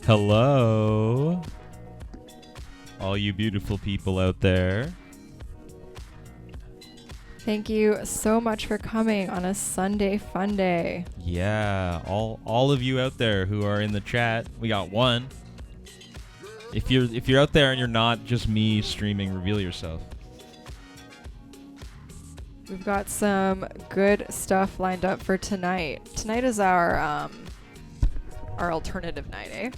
Hello, all you beautiful people out there. Thank you so much for coming on a Sunday fun day. Yeah, all of you out there who are in the chat. We got one. If you're out there and you're not just me streaming, reveal yourself. We've got some good stuff lined up for tonight. Tonight is our alternative night, eh?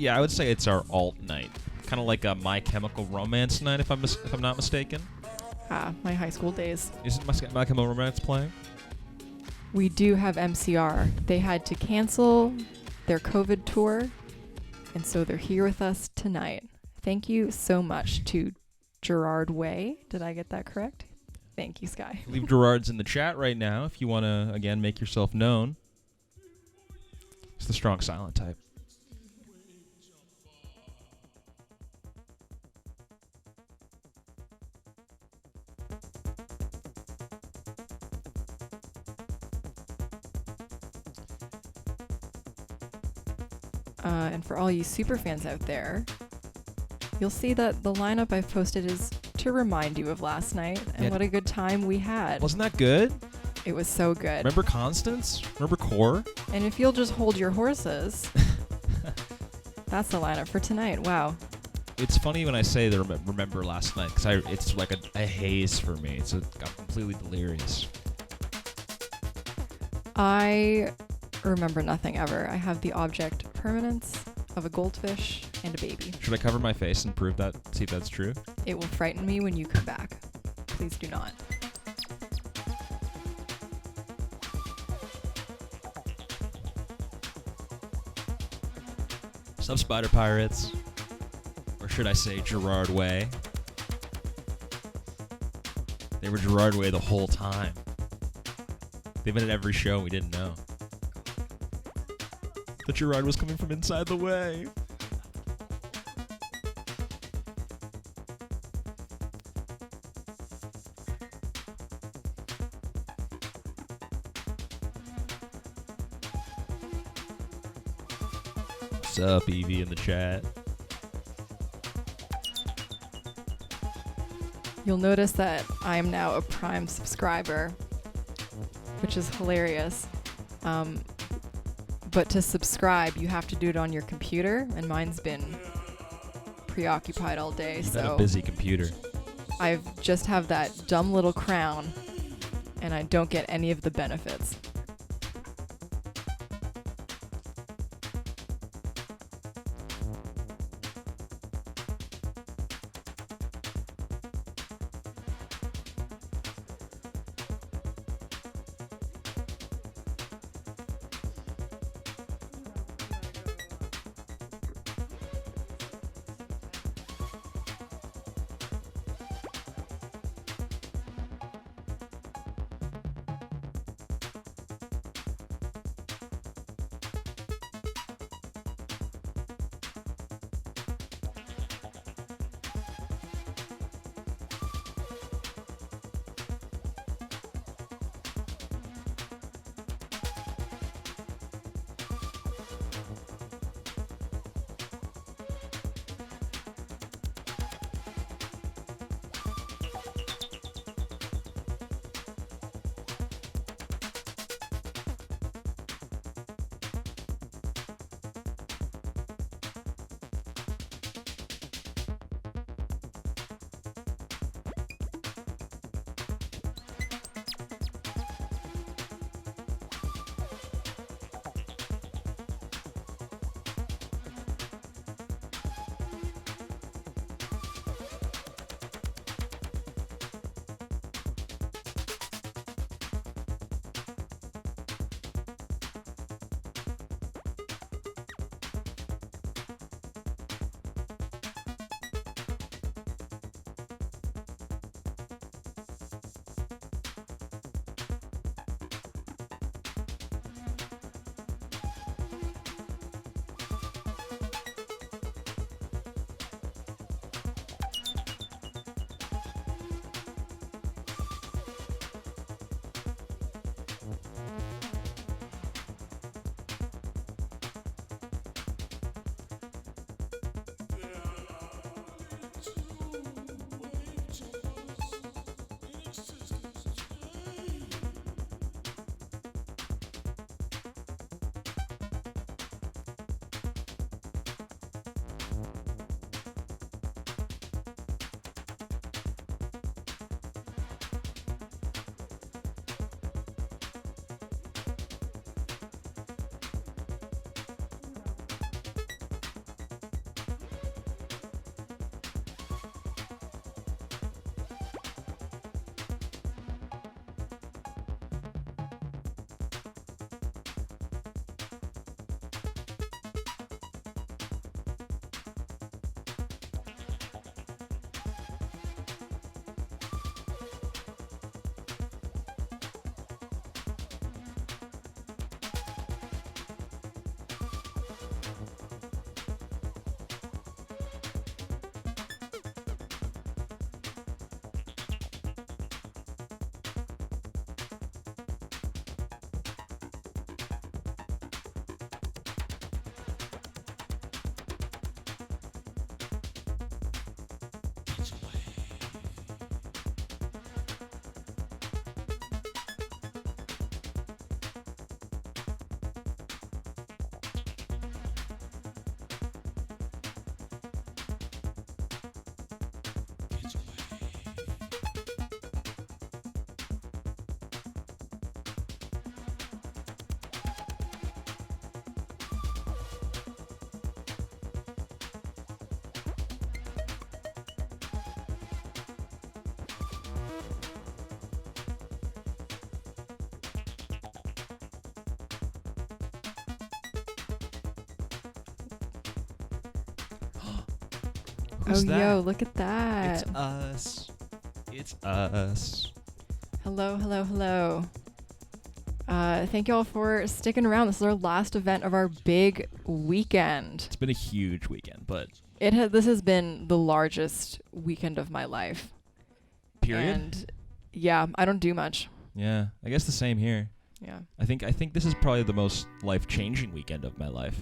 I would say it's our alt night. Kind of like a My Chemical Romance night, if I'm not mistaken. Ah, my high school days. Isn't My Chemical Romance playing? We do have MCR. They had to cancel their COVID tour, and so they're here with us tonight. Thank you so much to Gerard Way. Did I get that correct? Thank you, Sky. Leave Gerard's in the chat right now if you want to, again, make yourself known. It's the strong silent type. And for all you super fans out there, you'll see that the lineup I've posted is to remind you of last night and what a good time we had. Wasn't that good? It was so good. Remember Constance? Remember Core? And if you'll just hold your horses, that's the lineup for tonight. Wow. It's funny when I say the remember last night, because it's like a haze for me. I'm completely delirious. I remember nothing ever. I have the object permanence of a goldfish and a baby. Should I cover my face and prove that? See if that's true? It will frighten me when you come back. Please do not. Sub Spider Pirates. should I say Gerard Way. They were Gerard Way the whole time. They've been at every show, we didn't know. The Gerard was coming from inside the way. What's up, Evie, in the chat? You'll notice that I am now a Prime subscriber, which is hilarious. But to subscribe, you have to do it on your computer, and mine's been preoccupied all day. You've so got a busy computer. I just have that dumb little crown, and I don't get any of the benefits. Who's that? Yo, look at that. It's us. It's us. Hello, hello, hello. Thank you all for sticking around. This is our last event of our big weekend. It's been a huge weekend, but This has been the largest weekend of my life. period. And yeah, I don't do much. Yeah, I guess the same here. Yeah. I think this is probably the most life-changing weekend of my life.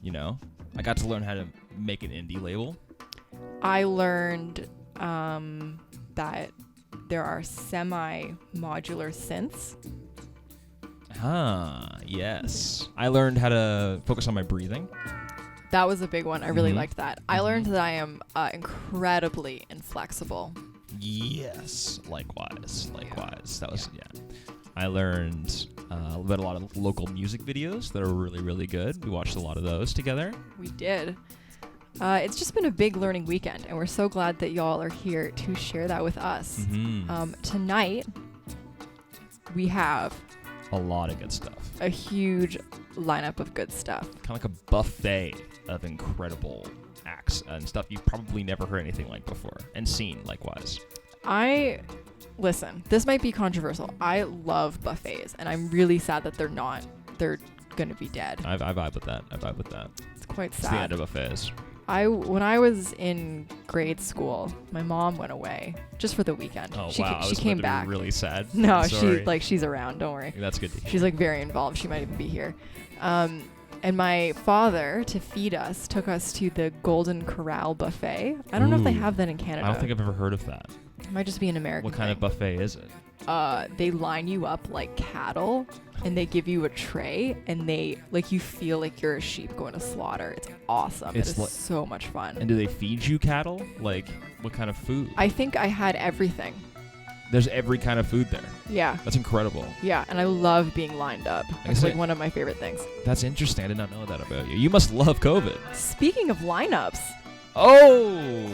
You know, I got to learn how to make an indie label. I learned that there are semi-modular synths. Yes. I learned how to focus on my breathing. That was a big one. I really Mhm. liked that. I learned that I am incredibly inflexible. Yes, likewise. That was I learned about a lot of local music videos that are really, really good. We watched a lot of those together. We did. It's just been a big learning weekend, and we're so glad that y'all are here to share that with us. Mm-hmm. Tonight, we have A lot of good stuff. a huge lineup of good stuff. Kind of like a buffet of incredible acts and stuff you've probably never heard anything like before and seen likewise. Listen, this might be controversial. I love buffets, and I'm really sad that they're not. They're going to be dead. I vibe with that. It's quite It's the sad. end of buffets. When I was in grade school, my mom went away just for the weekend. Oh, She wow. I she was came about to back. be really sad. No, I'm sorry. she's around. Don't worry. That's good to hear. She's like very involved. She might even be here. And my father, to feed us, took us to the Golden Corral buffet. I don't know if they Ooh. have that in Canada. I don't think I've ever heard of that. It might just be an American What kind of thing. buffet is it? They line you up like cattle, and they give you a tray, and you feel like you're a sheep going to slaughter. It's awesome. It's It is so much fun. And do they feed you cattle? Like, what kind of food? I think I had everything. There's every kind of food there. Yeah. That's incredible. Yeah, and I love being lined up. It's like one of my favorite things. That's interesting. I did not know that about you. You must love COVID. Speaking of lineups, Oh!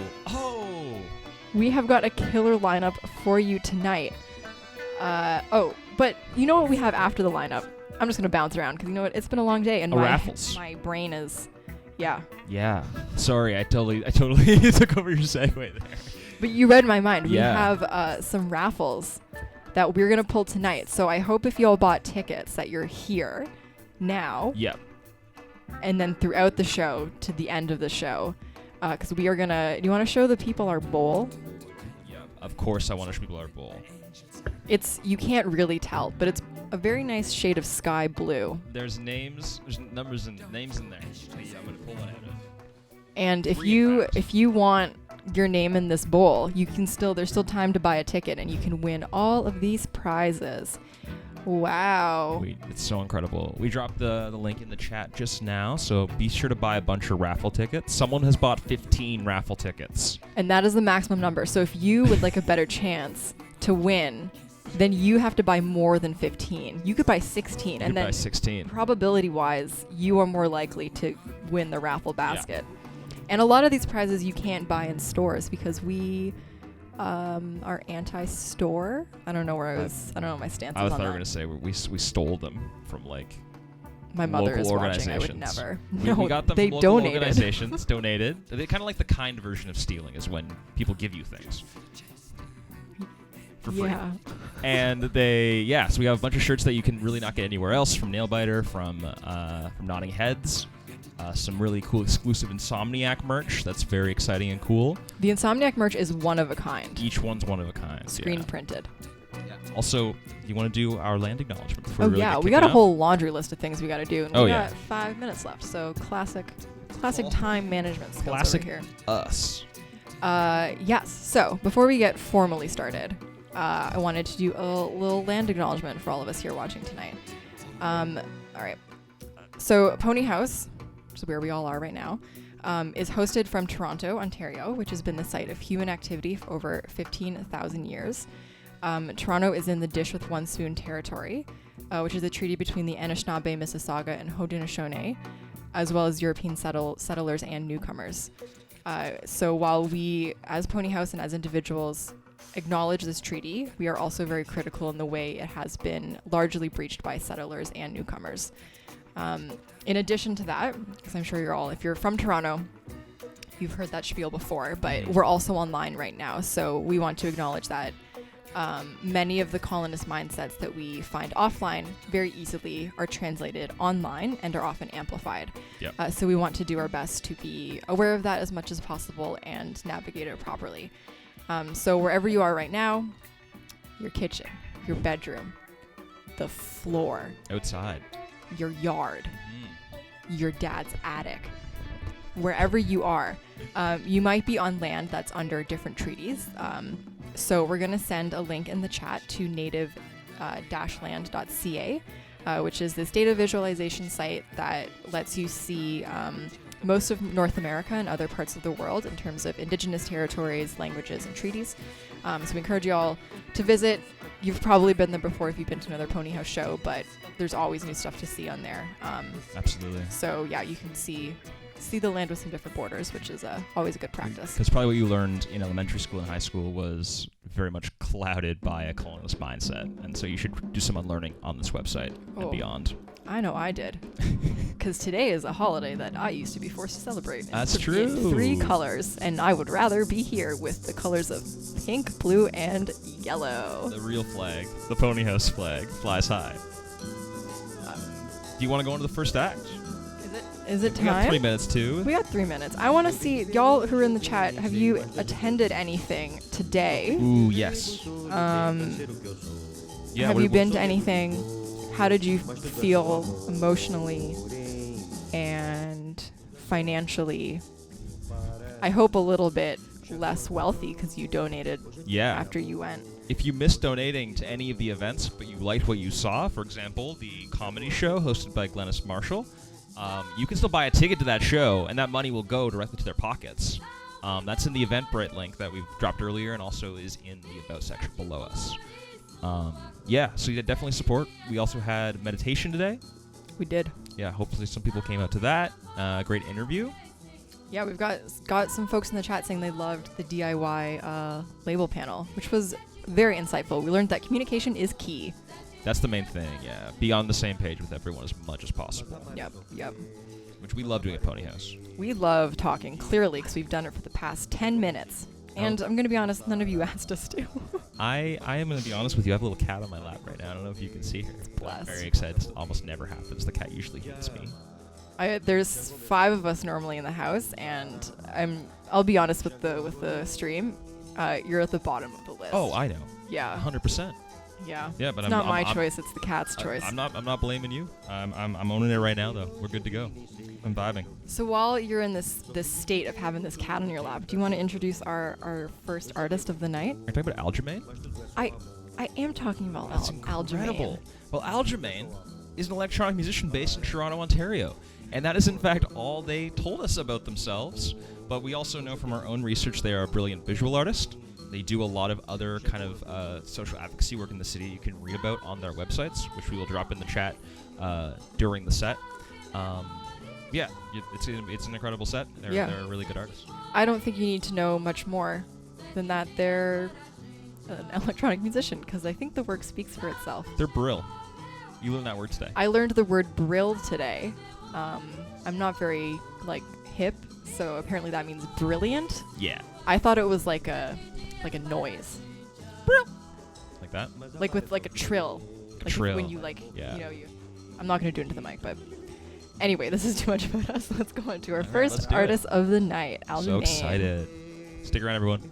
we have got a killer lineup for you tonight. But you know what we have after the lineup? I'm just going to bounce around because you know what? It's been a long day and Raffles. my brain is, yeah. Yeah. Sorry, I totally took over your segue there. But you read my mind. We Yeah. have some raffles that we're going to pull tonight. So I hope if you all bought tickets that you're here now Yep. and then throughout the show to the end of the show. Because we are going to... Do you want to show the people our bowl? Yep. Of course I want to show people our bowl. You can't really tell, but it's a very nice shade of sky blue. There's numbers and names in there. I'm going to pull one out of. And if you want your name in this bowl, there's still time to buy a ticket and you can win all of these prizes. Wow. It's so incredible. We dropped the link in the chat just now, so be sure to buy a bunch of raffle tickets. Someone has bought 15 raffle tickets. And that is the maximum number. So if you would like a better chance to win, then you have to buy more than 15. You could buy 16. You and could then buy 16. probability-wise, you are more likely to win the raffle basket. And a lot of these prizes you can't buy in stores because we are anti-store. I don't know where I don't know what my stance I is thought on you were that. going to say we stole them from like My mother local is watching. I would organizations. never. We got them they from local donated. organizations. Donated. They kind of like the kind version of stealing is when people give you things for free. Yeah. And so we have a bunch of shirts that you can really not get anywhere else from Nailbiter, from Nodding Heads. Some really cool exclusive Insomniac merch that's very exciting and cool. The Insomniac merch is one of a kind. Each one's one of a kind. Screen printed. Also, you want to do our land acknowledgement before we really get we kicking got a off? whole laundry list of things we got to do, and we yeah. got 5 minutes left. So classic time management skills Classic over here. us. Yes. So before we get formally started, I wanted to do a little land acknowledgement for all of us here watching tonight. All right. So ponyHAUS, which is where we all are right now, is hosted from Toronto, Ontario, which has been the site of human activity for over 15,000 years. Toronto is in the Dish with One Spoon territory, which is a treaty between the Anishinaabe, Mississauga, and Haudenosaunee, as well as European settlers and newcomers. So while we, as ponyHAUS and as individuals, acknowledge this treaty, we are also very critical in the way it has been largely breached by settlers and newcomers. In addition to that, because I'm sure if you're from Toronto, you've heard that spiel before, but Mhm. we're also online right now, so we want to acknowledge that many of the colonist mindsets that we find offline very easily are translated online and are often amplified. Yep. So we want to do our best to be aware of that as much as possible and navigate it properly. So wherever you are right now, your kitchen, your bedroom, the floor, Outside. your yard, Mm. your dad's attic, wherever you are, you might be on land that's under different treaties. So we're going to send a link in the chat to native-land.ca, which is this data visualization site that lets you see most of North America and other parts of the world in terms of indigenous territories, languages, and treaties. So we encourage you all to visit. You've probably been there before if you've been to another ponyHAUS show, but there's always new stuff to see on there. Absolutely. So yeah, you can see the land with some different borders, which is always a good practice. Because probably what you learned in elementary school and high school was very much clouded by a colonialist mindset, and so you should do some unlearning on this website and beyond. I know I did. Because today is a holiday that I used to be forced to celebrate. That's in true. 3 colors, and I would rather be here with the colors of pink, blue, and yellow. The real flag, the ponyHAUS flag, flies high. Do you want to go into the first act? Is it time? We got 3 minutes too. We got 3 minutes. I want to see, y'all who are in the chat, have you attended anything today? Ooh, yes. Yeah, have you been to anything? How did you feel emotionally and financially? I hope a little bit less wealthy because you donated after you went. If you missed donating to any of the events, but you liked what you saw, for example, the comedy show hosted by Glennis Marshall, you can still buy a ticket to that show, and that money will go directly to their pockets. That's in the Eventbrite link that we've dropped earlier and also is in the About section below us. So you definitely support. We also had meditation today. We did. Yeah, hopefully some people came out to that. Great interview. Yeah, we've got some folks in the chat saying they loved the DIY label panel, which was very insightful. We learned that communication is key. That's the main thing, yeah. Be on the same page with everyone as much as possible. Yep. Which we love doing at ponyHAUS. We love talking, clearly, because we've done it for the past 10 minutes. And I'm going to be honest, none of you asked us to. I am going to be honest with you. I have a little cat on my lap right now. I don't know if you can see her. Bless. I'm very excited. This almost never happens. The cat usually hates me. There's 5 of us normally in the house, and I'll be honest with the stream. You're at the bottom of the list. Oh, I know. Yeah. 100%. Yeah. Yeah, but it's not my choice. It's the cat's choice. I'm not blaming you. I'm owning it right now, though. We're good to go. I'm vibing. So while you're in this state of having this cat on your lap, do you want to introduce our first artist of the night? Are you talking about Aljumaine? I am talking about That's incredible. Well, Aljumaine is an electronic musician based in Toronto, Ontario. And that is, in fact, all they told us about themselves. But we also know from our own research they are a brilliant visual artist. They do a lot of other kind of social advocacy work in the city you can read about on their websites, which we will drop in the chat during the set. It's an incredible set. They're a really good artist. I don't think you need to know much more than that they're an electronic musician, because I think the work speaks for itself. They're brill. You learned that word today. I learned the word brill today. I'm not very hip, so apparently that means brilliant. Yeah. I thought it was like a noise. Brill. Like that? Like with a trill. A trill. When you I'm not going to do it into the mic, but anyway, this is too much about us. Let's go on to our first artist of the night, Aljumaine. So excited. Stick around, everyone.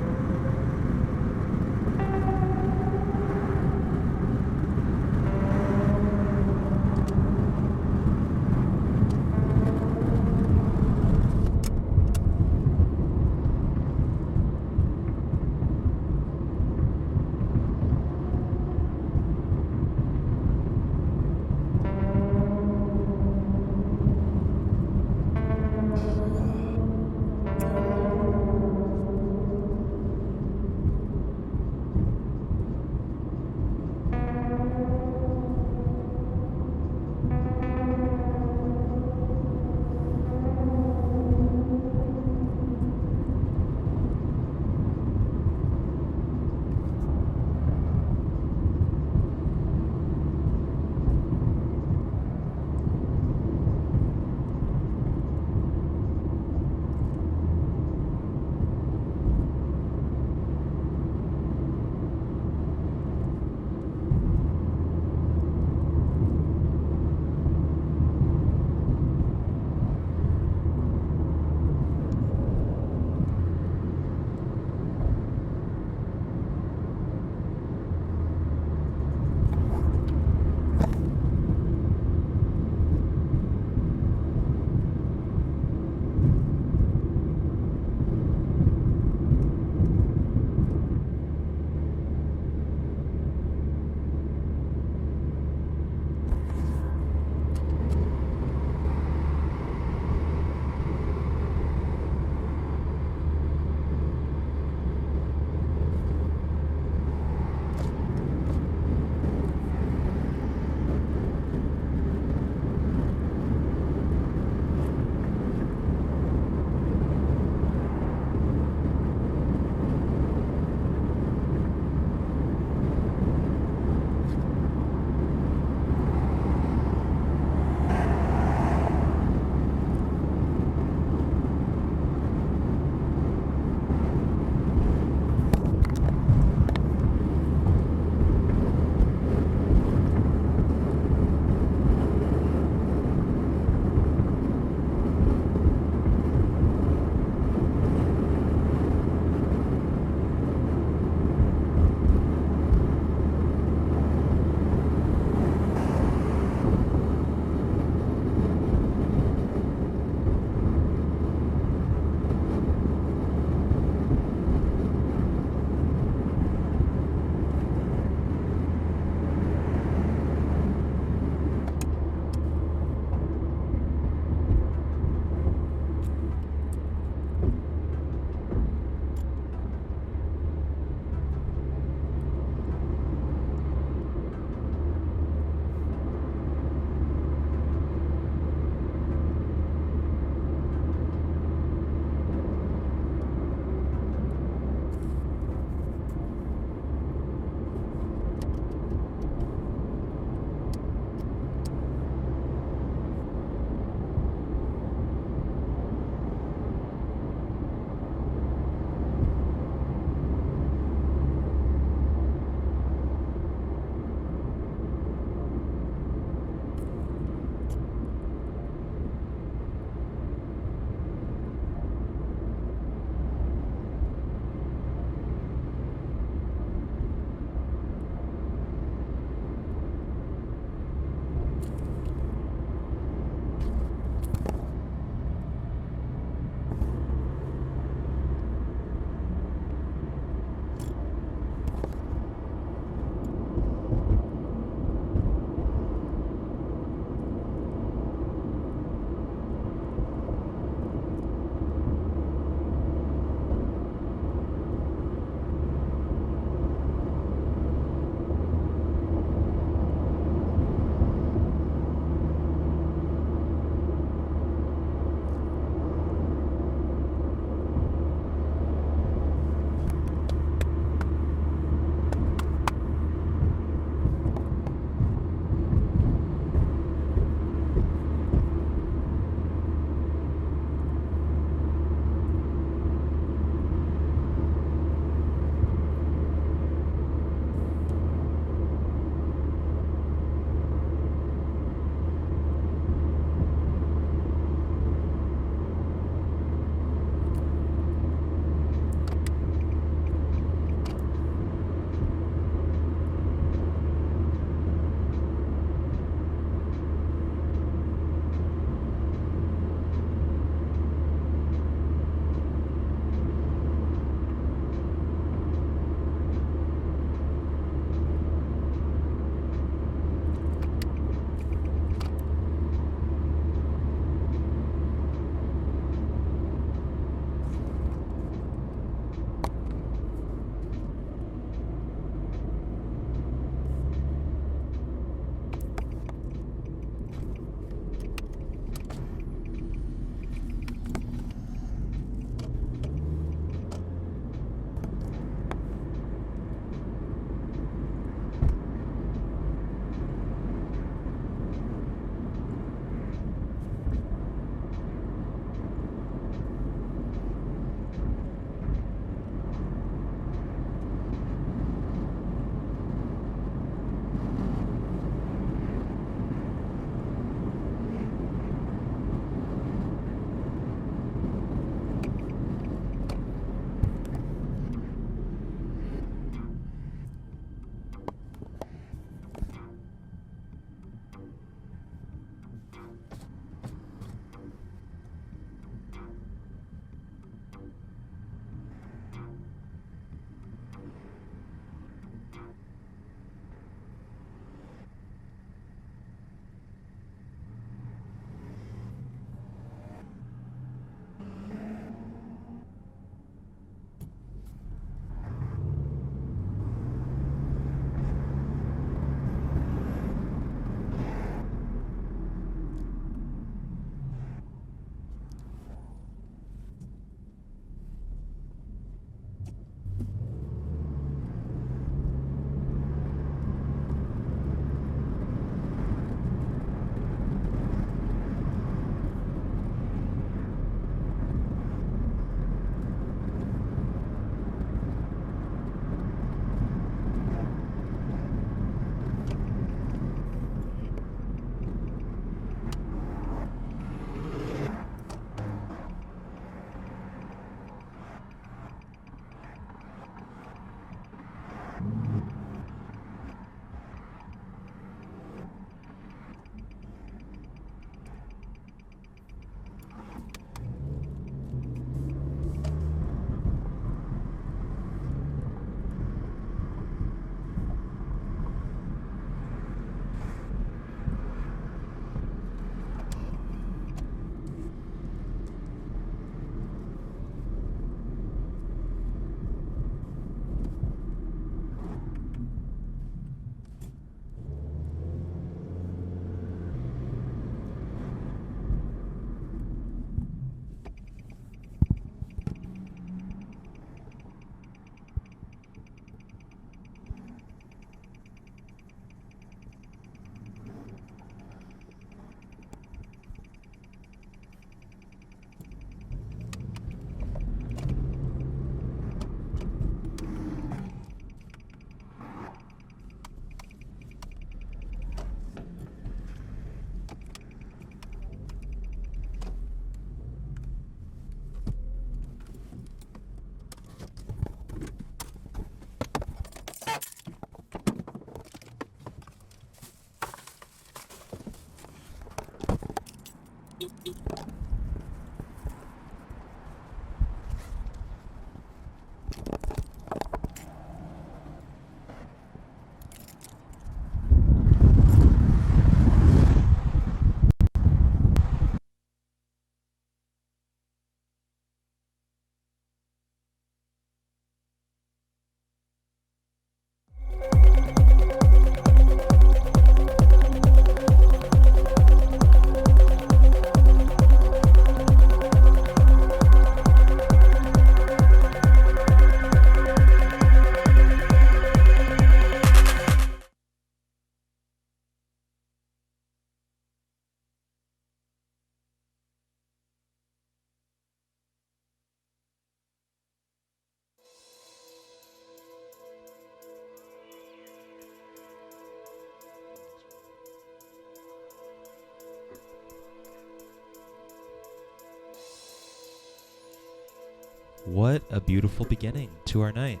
What a beautiful beginning to our night.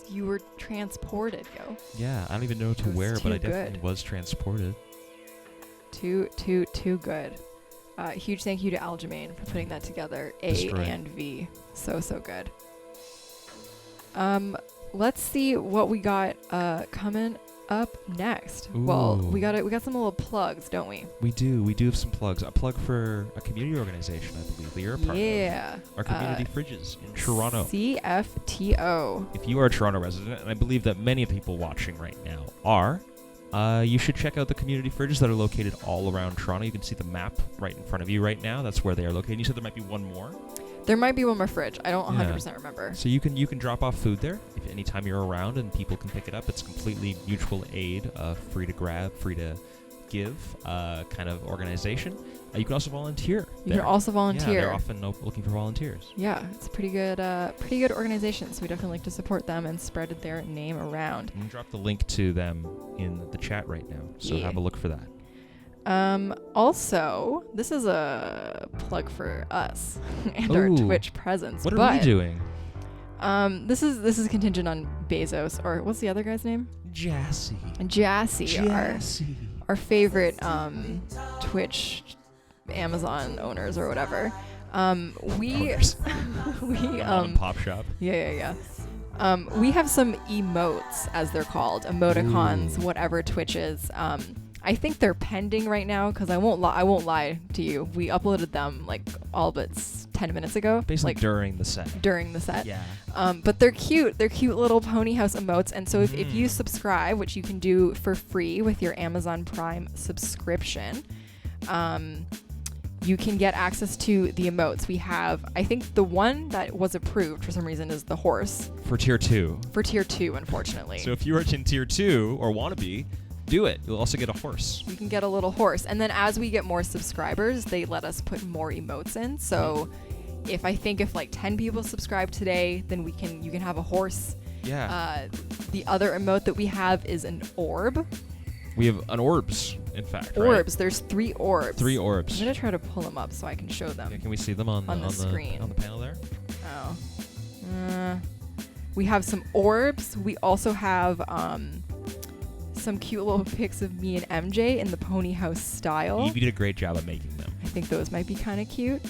You were transported, yo. Yeah, I don't even know to where, but I definitely was transported. Too good. Huge thank you to Aljumaine for putting that together. Destroy. And V. So good. Let's see what we got coming up next. Ooh. Well, we got some little plugs, don't we? We do have some plugs. A plug for a community organization, I believe, that you're a part of. Our community fridges in Toronto. CFTO. If you are a Toronto resident, and I believe that many people watching right now are, you should check out the community fridges that are located all around Toronto. You can see the map right in front of you right now. That's where they are located. You said there might be one more. There might be one more fridge. I don't 100% remember. So you can drop off food there if anytime you're around, and people can pick it up. It's completely mutual aid, free to grab, free to give kind of organization. You can also volunteer. You can also volunteer. Yeah, they're often looking for volunteers. Yeah, it's a pretty good organization. So we definitely like to support them and spread their name around. You can drop the link to them in the chat right now. So have a look for that. Also, this is a plug for us and our Twitch presence. What are we doing? This is contingent on Bezos, or what's the other guy's name? Jassy. Our favorite Twitch Amazon owners or whatever. We pop shop. Yeah. We have some emotes, as they're called, emoticons, whatever Twitch is. I think they're pending right now because I won't lie to you. We uploaded them like all but 10 minutes ago. Basically like, during the set. Yeah. But they're cute. They're cute little ponyHAUS emotes. And so if you subscribe, which you can do for free with your Amazon Prime subscription, you can get access to the emotes. We have, I think the one that was approved for some reason is the horse. For tier 2. For tier 2, unfortunately. So if you are in tier 2 or want to be, do it. You'll also get a horse. You can get a little horse. And then as we get more subscribers, they let us put more emotes in. So if like 10 people subscribe today, then you can have a horse. Yeah. The other emote that we have is an orb. We have an orbs, in fact. Orbs. Right? There's 3 orbs. 3 orbs. I'm going to try to pull them up so I can show them. Yeah, can we see them on the screen? On the panel there? Oh. We have some orbs. We also have some cute little pics of me and MJ in the ponyHAUS style. You did a great job of making them. I think those might be kind of cute.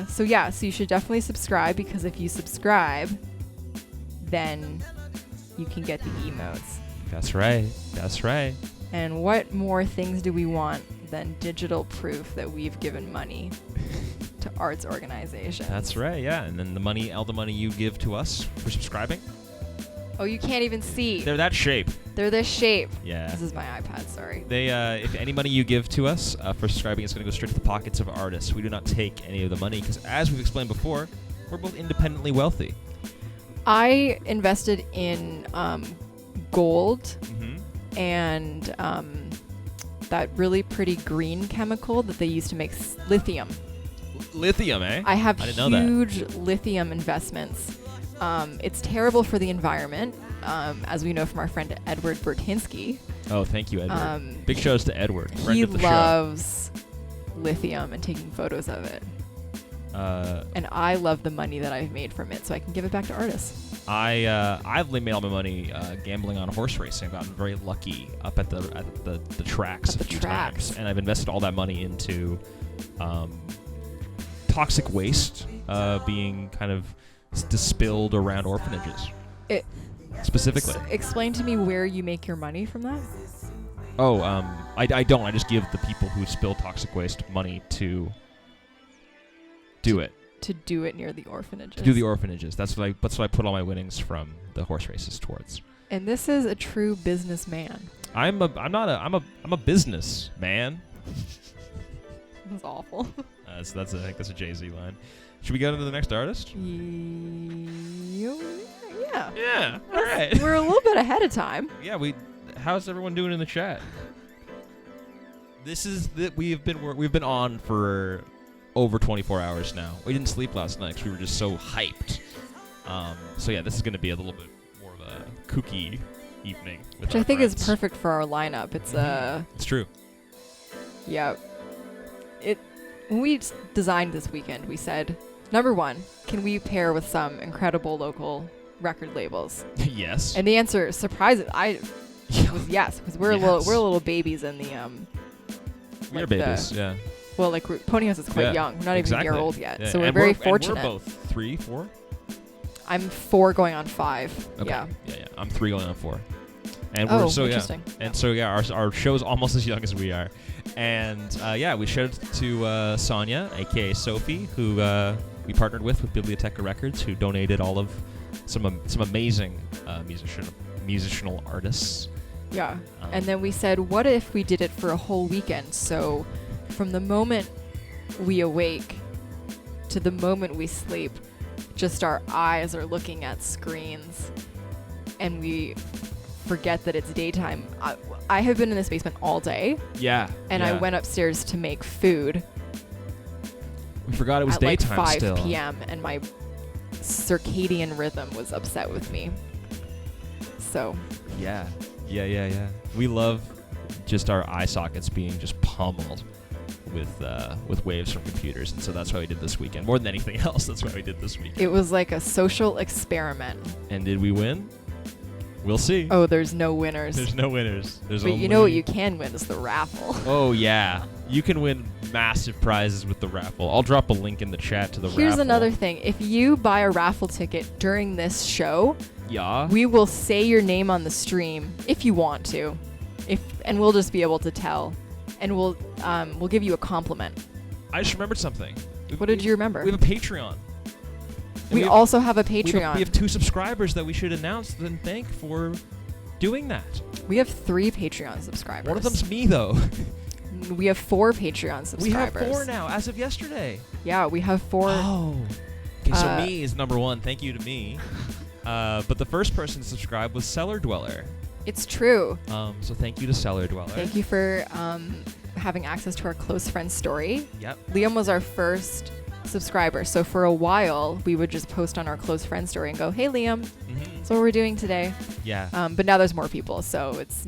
So you should definitely subscribe, because if you subscribe, then you can get the emotes. That's right. And what more things do we want than digital proof that we've given money to arts organizations? That's right, yeah. And then all the money you give to us for subscribing. Oh, you can't even see. They're that shape. They're this shape. Yeah. This is my iPad, sorry. They, if any money you give to us for subscribing, it's going to go straight to the pockets of artists. We do not take any of the money because, as we've explained before, we're both independently wealthy. I invested in gold and that really pretty green chemical that they use to make lithium. Lithium, eh? I have huge that. lithium investments. It's terrible for the environment, as we know from our friend Edward Bertinsky. Oh, thank you, Edward. Big shout outs to Edward. He loves lithium and taking photos of it. And I love the money that I've made from it, so I can give it back to artists. I've made all my money gambling on horse racing. I've gotten very lucky up at the tracks a few times, and I've invested all that money into toxic waste being kind of distilled around orphanages. Specifically. Explain to me where you make your money from that. Oh, I don't. I just give the people who spill toxic waste money to do it. To do it near the orphanages. To do the orphanages. That's what I put all my winnings from the horse races towards. And this is a true businessman. I'm a business man. That's awful. I think that's a Jay-Z line. Should we go to the next artist? Yeah. Yeah. All right. We're a little bit ahead of time. Yeah. How's everyone doing in the chat? This is that we've been on for over 24 hours now. We didn't sleep last night because we were just so hyped. So yeah, this is going to be a little bit more of a kooky evening. Which I think is perfect for our lineup. It's It's true. Yeah. when we designed this weekend, we said, number one, can we pair with some incredible local record labels? Yes. And the answer, surprising, was yes, because we're little babies in the We're babies, yeah. Well, like ponyHAUS is quite young. We're not even a year old yet, so we're very fortunate. And we're both 3, 4. I'm 4 going on 5. Okay. Yeah. Yeah. I'm 3 going on 4. And we're interesting. Yeah. And so our show's almost as young as we are. And we showed it to Sonia, aka Sophie, who we partnered with Biblioteca Records, who donated all of some amazing musicianal artists. Yeah. And then we said, what if we did it for a whole weekend? So from the moment we awake to the moment we sleep, just our eyes are looking at screens and we forget that it's daytime. I have been in this basement all day. Yeah. And I went upstairs to make food. We forgot it was at daytime like 5 still. p.m. and my circadian rhythm was upset with me. So. Yeah. We love just our eye sockets being just pummeled with waves from computers, and so that's why we did this weekend. More than anything else, that's why we did this weekend. It was like a social experiment. And did we win? We'll see. Oh, there's no winners. There's no winners. But you know what you can win is the raffle. Oh, yeah. You can win massive prizes with the raffle. I'll drop a link in the chat to the raffle. Here's another thing. If you buy a raffle ticket during this show, we will say your name on the stream if you want to. And we'll just be able to tell. And we'll give you a compliment. I just remembered something. What did you remember? We have a Patreon. We also have a Patreon. We have 2 subscribers that we should announce and thank for doing that. We have 3 Patreon subscribers. One of them's me, though. We have 4 Patreon subscribers. We have 4 now, as of yesterday. Yeah, we have 4. Oh. Okay, so me is number 1. Thank you to me. But the first person to subscribe was Cellar Dweller. It's true. So thank you to Cellar Dweller. Thank you for having access to our close friend story. Yep. Liam was our first subscriber, so for a while we would just post on our close friend story and go, "Hey Liam, that's what we're doing today." Yeah. But now there's more people, so it's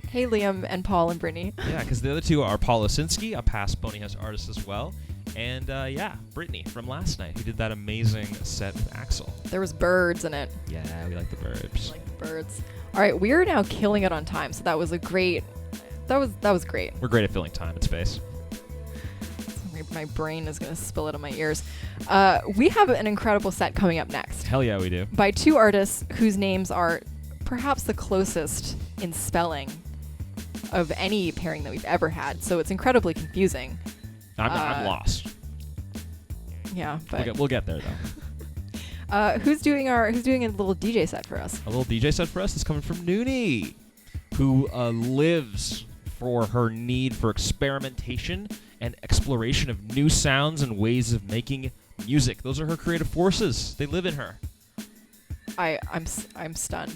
"Hey Liam" and Paul and Brittany. Yeah, because the other 2 are Paul Osinski, a past ponyHAUS artist as well, and Brittany from last night, who did that amazing set with Axel. There was birds in it. Yeah, we like the birds. We like the birds. All right, we are now killing it on time, so that was great. That was great. We're great at filling time and space. My brain is going to spill out of my ears. We have an incredible set coming up next. Hell yeah, we do. By 2 artists whose names are perhaps the closest in spelling of any pairing that we've ever had, so it's incredibly confusing. I'm lost. Yeah, but we'll get there though. Who's doing a little DJ set for us? A little DJ set for us is coming from NUNI, who lives for her need for experimentation and exploration of new sounds and ways of making music. Those are her creative forces. They live in her. I'm stunned.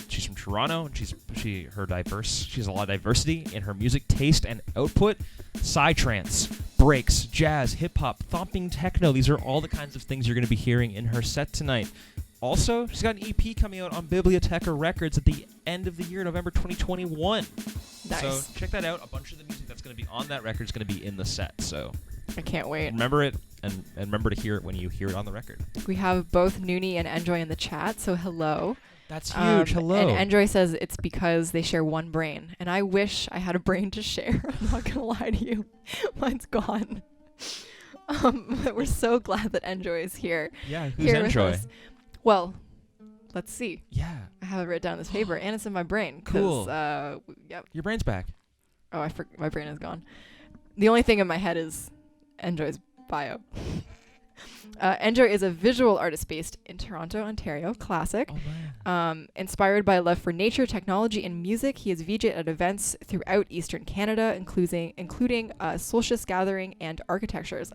She's from Toronto, and she has a lot of diversity in her music taste and output. Psytrance, breaks, jazz, hip hop, thumping techno. These are all the kinds of things you're going to be hearing in her set tonight. Also, she's got an EP coming out on Biblioteca Records at the end of the year, November 2021. Nice. So check that out. A bunch of the music that's going to be on that record is going to be in the set. So I can't wait. Remember it, and remember to hear it when you hear it on the record. We have both NUNI and NJOY in the chat, so hello. That's huge. Hello. And NJOY says it's because they share one brain, and I wish I had a brain to share. I'm not gonna lie to you, mine's gone. But we're so glad that NJOY is here. Yeah, who's NJOY? Well, let's see. Yeah. I have it written down on this paper, and it's in my brain. Cool. Yep. Your brain's back. Oh, my brain is gone. The only thing in my head is NJOY's bio. NJOY is a visual artist based in Toronto, Ontario. Classic. Oh, man. Inspired by a love for nature, technology, and music, he has VJ'd at events throughout Eastern Canada, including Solstice Gathering and Architectures.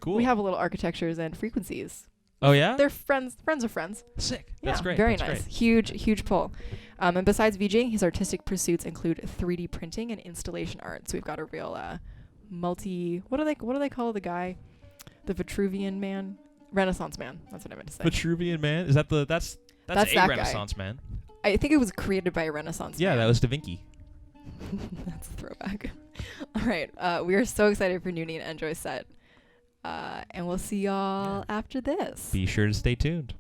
Cool. We have a little Architectures and Frequencies. Oh, yeah? They're friends of friends. Sick. Yeah, That's great. Very That's nice. Great. Huge pull. And besides VJing, his artistic pursuits include 3D printing and installation art. So we've got a real what do they call the guy? The Vitruvian man? Renaissance man. That's what I meant to say. Vitruvian man? Is that that's a that Renaissance guy. man? I think it was created by a Renaissance man. Yeah, that was Da Vinci. That's a throwback. All right. We are so excited for NUNI and NJOY set. And we'll see y'all after this. Be sure to stay tuned.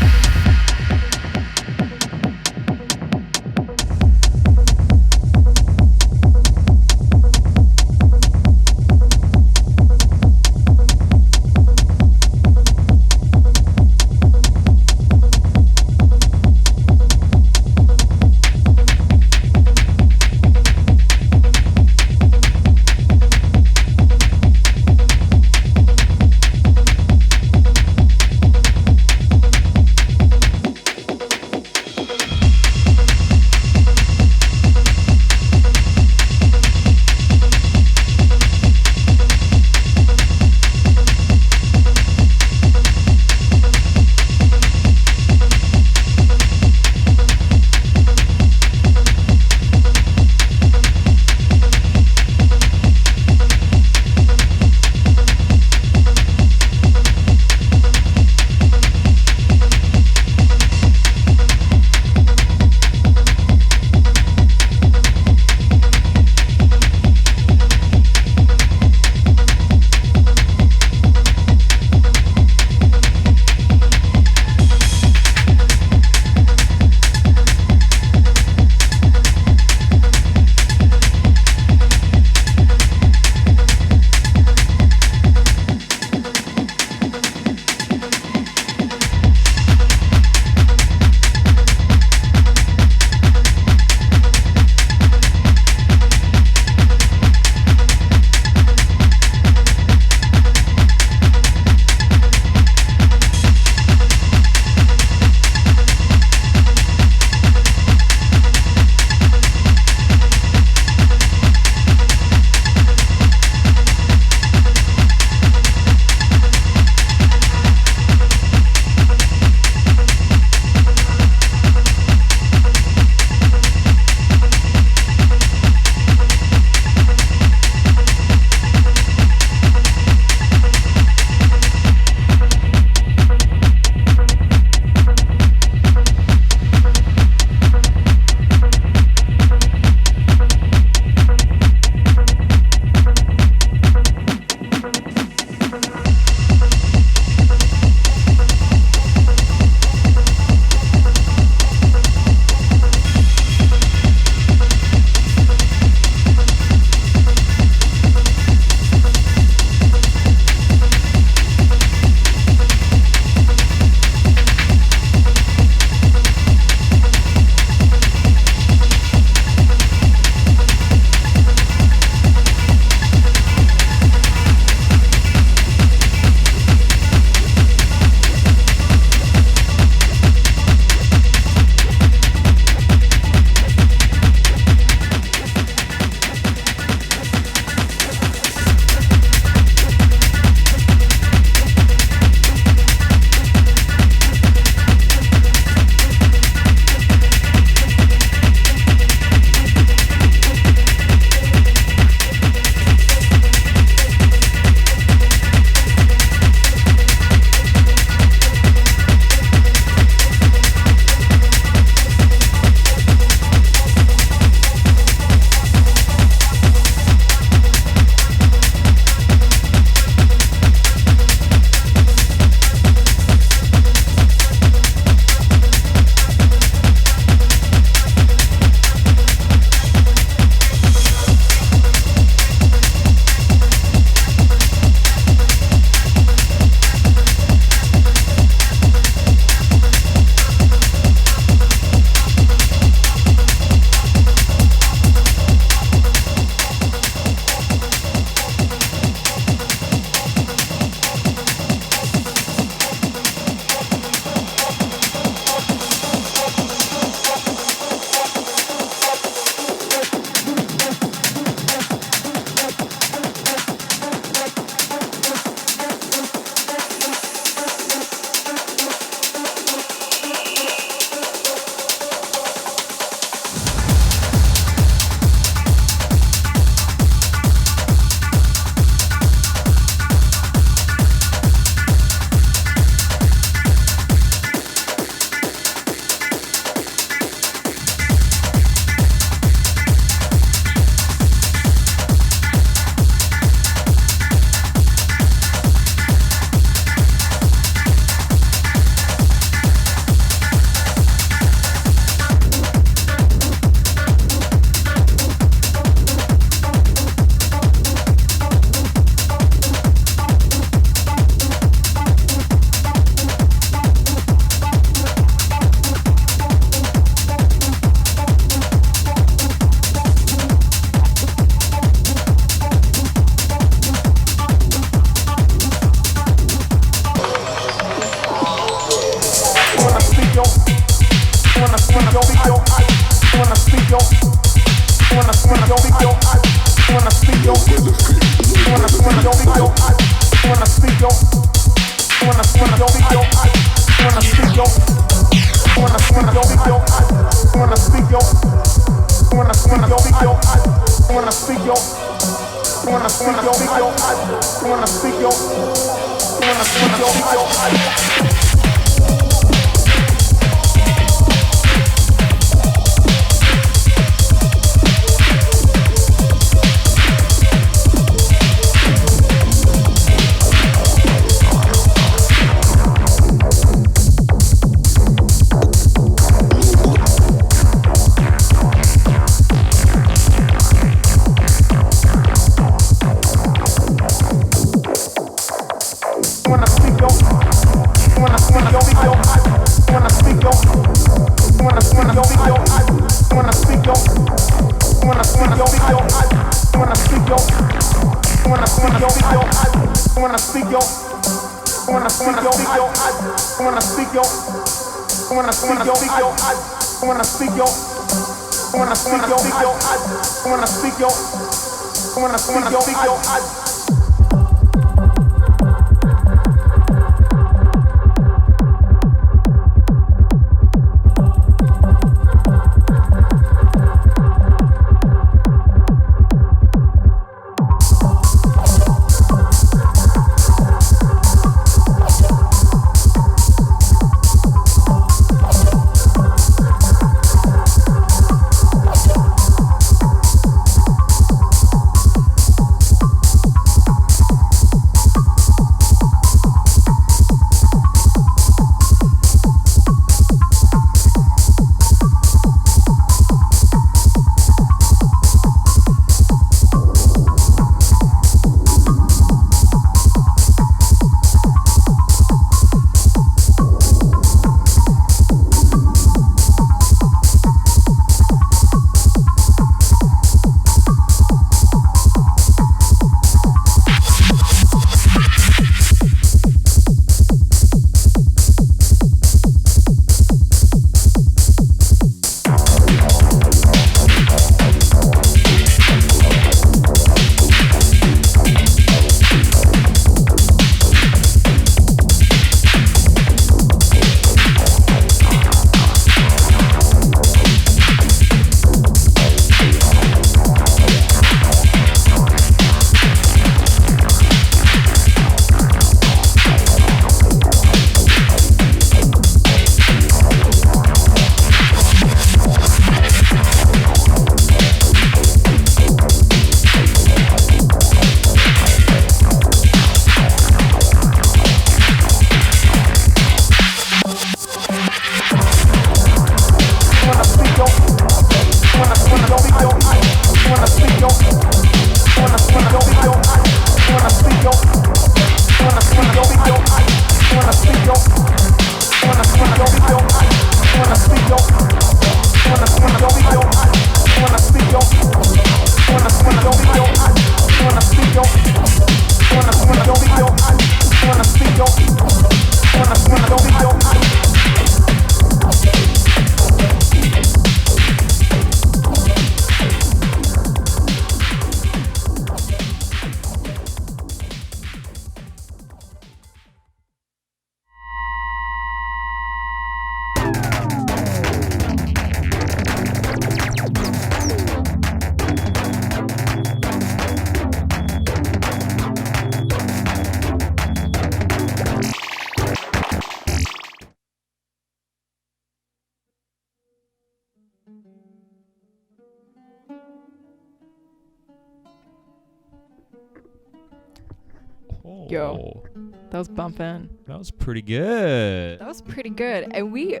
Yo, that was bumping. That was pretty good. That was pretty good. And we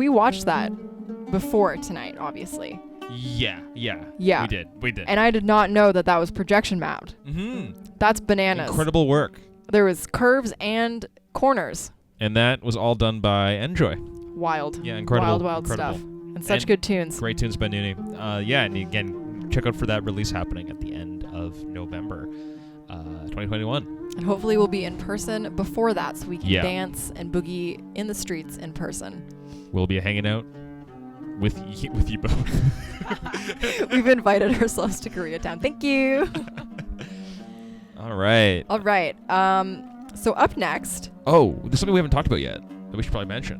watched that before tonight, obviously. Yeah. Yeah. We did. And I did not know that was projection mapped. Mm-hmm. That's bananas. Incredible work. There was curves and corners. And that was all done by NJOY. Wild. Yeah, incredible. Wild incredible. stuff. And such good tunes. Great tunes by NUNI. Yeah, and again, check out for that release happening at the end of November 2021. And hopefully we'll be in person before that so we can dance and boogie in the streets in person. We'll be hanging out with you both. We've invited ourselves to Koreatown. Thank you. All right. All right. So up next. Oh, there's something we haven't talked about yet that we should probably mention.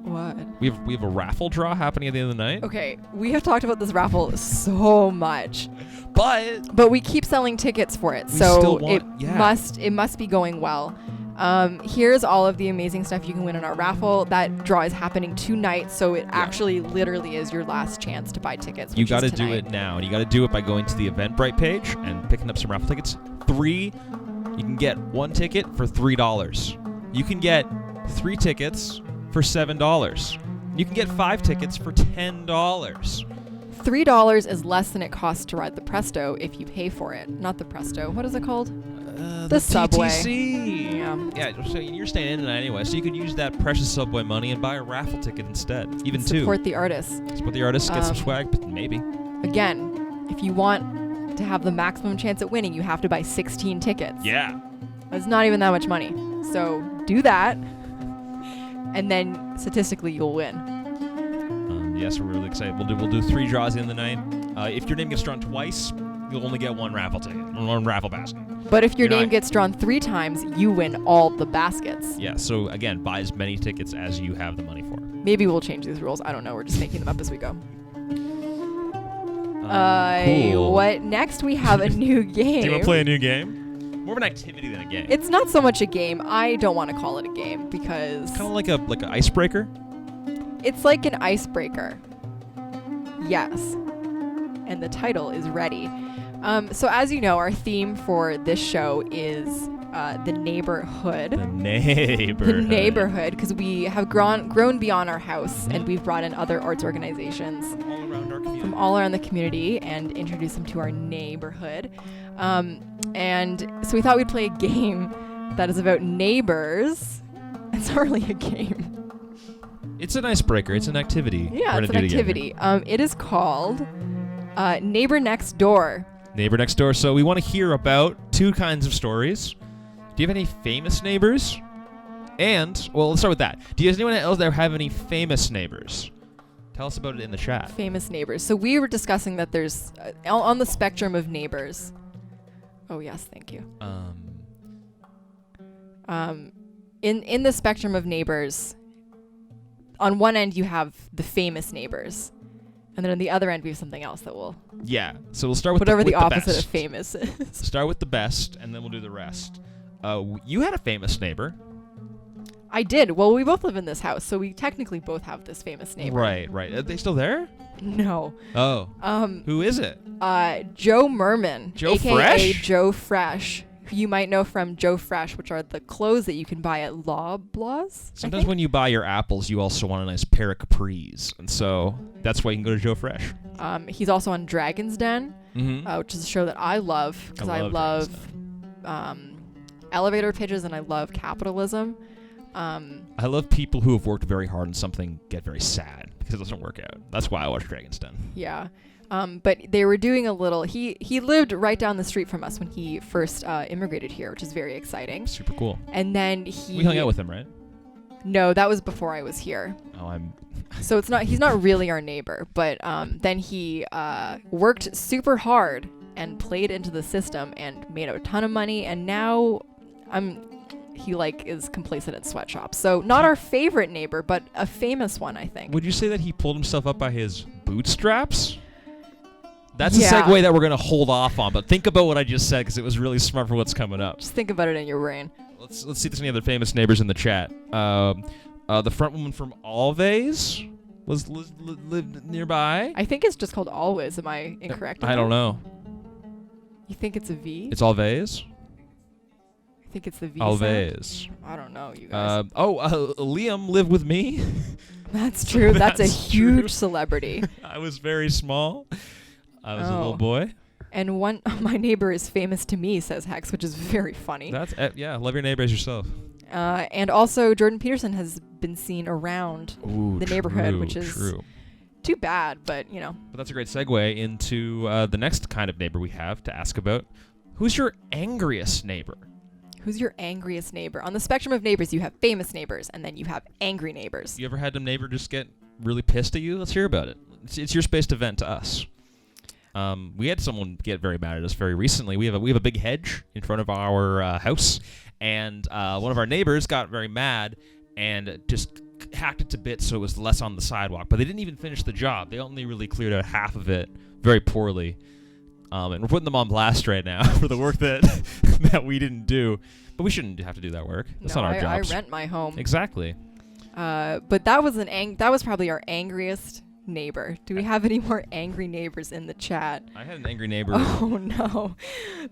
What? We have a raffle draw happening at the end of the night. Okay, we have talked about this raffle so much, but we keep selling tickets for it, so it must be going well. Here's all of the amazing stuff you can win in our raffle. That draw is happening tonight, so it actually literally is your last chance to buy tickets. You got to do it now, and you got to do it by going to the Eventbrite page and picking up some raffle tickets. You can get 1 ticket for $3. You can get 3 tickets for $7. You can get 5 tickets for $10. $3 is less than it costs to ride the Presto if you pay for it. Not the Presto. What is it called? The subway. TTC. Yeah. So you're staying in tonight anyway, so you could use that precious subway money and buy a raffle ticket instead. Even 2. Support the artists. Support the artists. Get some swag, but maybe. Again, if you want to have the maximum chance at winning, you have to buy 16 tickets. Yeah. That's not even that much money. So do that, and then statistically you'll win. Yes, we're really excited. We'll do 3 draws in the night. If your name gets drawn twice, you'll only get 1 raffle ticket, 1 raffle basket. But if your name gets drawn 3 times, you win all the baskets. Yeah. So again, buy as many tickets as you have the money for. Maybe we'll change these rules. I don't know. We're just making them up as we go. Cool. What next? We have a new game. Do you want to play a new game? More of an activity than a game. It's not so much a game. I don't want to call it a game because kind of like an icebreaker. It's like an icebreaker. Yes. And the title is ready. So as you know, our theme for this show is the neighborhood. The neighborhood. The neighborhood, because we have grown beyond our house, and we've brought in other arts organizations all around our community. From all around the community and introduced them to our neighborhood. And so we thought we'd play a game that is about neighbors. It's not really a game. It's an icebreaker. It's an activity. Yeah, it's an activity. It is called Neighbor Next Door. Neighbor Next Door. So we want to hear about 2 kinds of stories. Do you have any famous neighbors? And, well, let's start with that. Does anyone else there have any famous neighbors? Tell us about it in the chat. Famous neighbors. So we were discussing that there's, on the spectrum of neighbors. Oh, yes, thank you. In the spectrum of neighbors, on one end you have the famous neighbors. And then on the other end, we have something else that will... Yeah. So we'll start with whatever the opposite best. of famous is. Start with the best, and then we'll do the rest. You had a famous neighbor. I did. Well, we both live in this house, so we technically both have this famous neighbor. Right. Are they still there? No. Oh. Who is it? Joe Merman. Joe AKA Fresh? Joe Fresh. Who you might know from Joe Fresh, which are the clothes that you can buy at Loblaws. Sometimes when you buy your apples, you also want a nice pair of capris. And so that's why you can go to Joe Fresh. He's also on Dragon's Den, which is a show that I love because I love elevator pitches and I love capitalism. I love people who have worked very hard on something get very sad because it doesn't work out. That's why I watch Dragon's Den. Yeah. But they were doing a little... He lived right down the street from us when he first immigrated here, which is very exciting. Super cool. And then we hung out with him, right? No, that was before I was here. Oh, So he's not really our neighbor, but then he worked super hard and played into the system and made a ton of money, and now he is complacent at sweatshops. So not our favorite neighbor, but a famous one, I think. Would you say that he pulled himself up by his bootstraps? That's a segue that we're going to hold off on, but think about what I just said because it was really smart for what's coming up. Just think about it in your brain. Let's see if there's any other famous neighbors in the chat. The front woman from Always lived nearby. I think it's just called Always. Am I incorrect? I don't know. You think it's a V? It's Always? I think it's the V Always. sound. I don't know, you guys. Liam lived with me. That's true. That's a huge celebrity. I was very small. I was a little boy. And my neighbor is famous to me, says Hex, which is very funny. That's love your neighbor as yourself. And also Jordan Peterson has been seen around the neighborhood, which is too bad, but you know. But that's a great segue into the next kind of neighbor we have to ask about. Who's your angriest neighbor? Who's your angriest neighbor? On the spectrum of neighbors, you have famous neighbors, and then you have angry neighbors. You ever had a neighbor just get really pissed at you? Let's hear about it. It's your space to vent to us. We had someone get very mad at us very recently. We have a big hedge in front of our house, and one of our neighbors got very mad and just hacked it to bits so it was less on the sidewalk. But they didn't even finish the job. They only really cleared out half of it very poorly. And we're putting them on blast right now for the work that that we didn't do. But we shouldn't have to do that work. That's not our job. I rent my home. Exactly. But that was that was probably our angriest neighbor. Do we have any more angry neighbors in the chat? I had an angry neighbor. Oh no,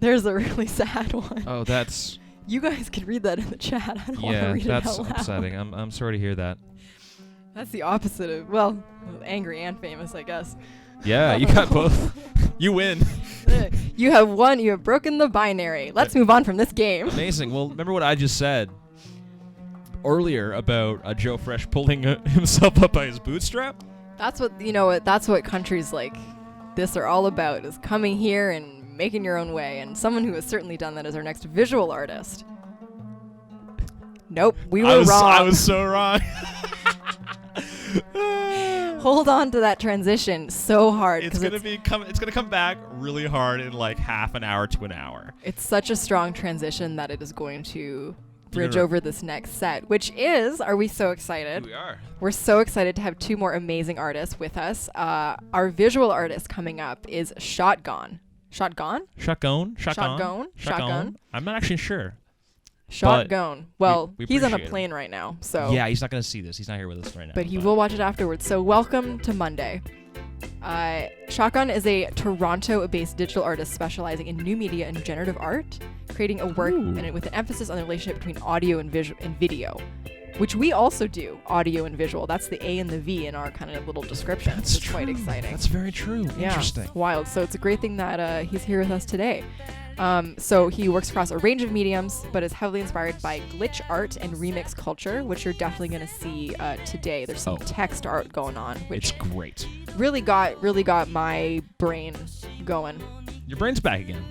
there's a really sad one. Oh, that's. You guys can read that in the chat. I don't want to read it out loud. Yeah, that's upsetting. I'm sorry to hear that. That's the opposite of, well, angry and famous, I guess. Yeah, you got both. You win. You have won. You have broken the binary. Let's move on from this game. Amazing. Well, remember what I just said earlier about Joe Fresh pulling himself up by his bootstrap? That's what, that's what countries like this are all about, is coming here and making your own way. And someone who has certainly done that is our next visual artist. Nope, we were wrong. I was so wrong. Hold on to that transition so hard. It's gonna come back really hard in like half an hour to an hour. It's such a strong transition that it is going to bridge over this next set, which is, are we so excited? We are. We're so excited to have two more amazing artists with us. Our visual artist coming up is Shotgone. Shotgone? Shotgone? Shotgone? I'm not actually sure. Shotgone. Well, we he's on a appreciate plane right now, so. Yeah, he's not going to see this. He's not here with us right now. But he will watch it afterwards. So welcome to Monday. Shotgone is a Toronto-based digital artist specializing in new media and generative art, creating a work with an emphasis on the relationship between audio and video, which we also do, audio and visual. That's the A and the V in our kind of little description. That's it's quite exciting. That's very true. Yeah, Interesting. It's wild. So it's a great thing that he's here with us today. So he works across a range of mediums, but is heavily inspired by glitch art and remix culture, which you're definitely going to see today. There's some text art going on, which it's great. Really got my brain going. Your brain's back again.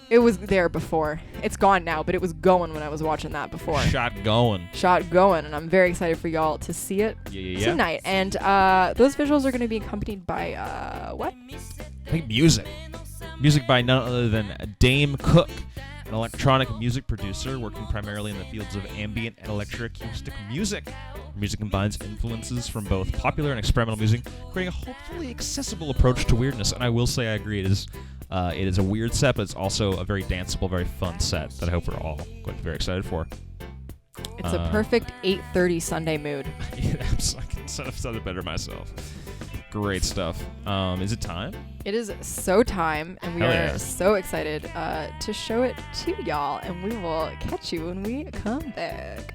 It was there before. It's gone now, but it was going when I was watching that before. Shot going, and I'm very excited for y'all to see it tonight. And those visuals are going to be accompanied by what? I think music by none other than Dame Cook, an electronic music producer working primarily in the fields of ambient and electroacoustic music. Her music combines influences from both popular and experimental music, creating a hopefully accessible approach to weirdness. And I will say I agree, it is a weird set, but it's also a very danceable, very fun set that I hope we're all going to be very excited for. It's a perfect 8:30 Sunday mood. Yeah, I can said it better myself. Great stuff. Is it time? It is so time, and we are so excited to show it to y'all, and we will catch you when we come back.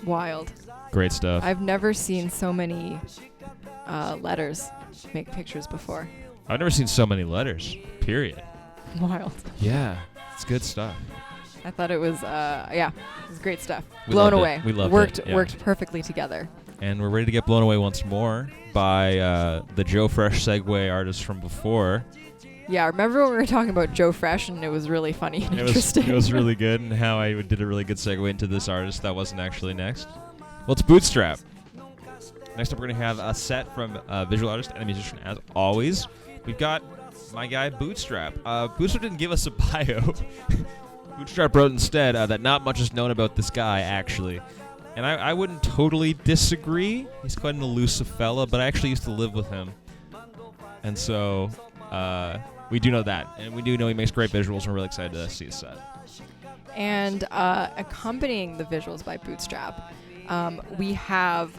Wild. Great stuff. I've never seen so many letters make pictures before. I've never seen so many letters. Period. Wild. Yeah, it's good stuff. I thought it was, it was great stuff. We Blown loved it. away. We loved worked, it, yeah. Worked perfectly together. And we're ready to get blown away once more by the Joe Fresh Segway artist from before. Yeah, remember when we were talking about Joe Fresh and it was really funny and interesting? It was really good, and how I did a really good segue into this artist that wasn't actually next. Well, it's Bootstrap. Next up, we're going to have a set from a visual artist and a musician, as always. We've got my guy, Bootstrap. Bootstrap didn't give us a bio. Bootstrap wrote instead that not much is known about this guy, actually. And I wouldn't totally disagree. He's quite an elusive fella, but I actually used to live with him. And so we do know that. And we do know he makes great visuals, and we're really excited to see his set. And accompanying the visuals by Bootstrap, we have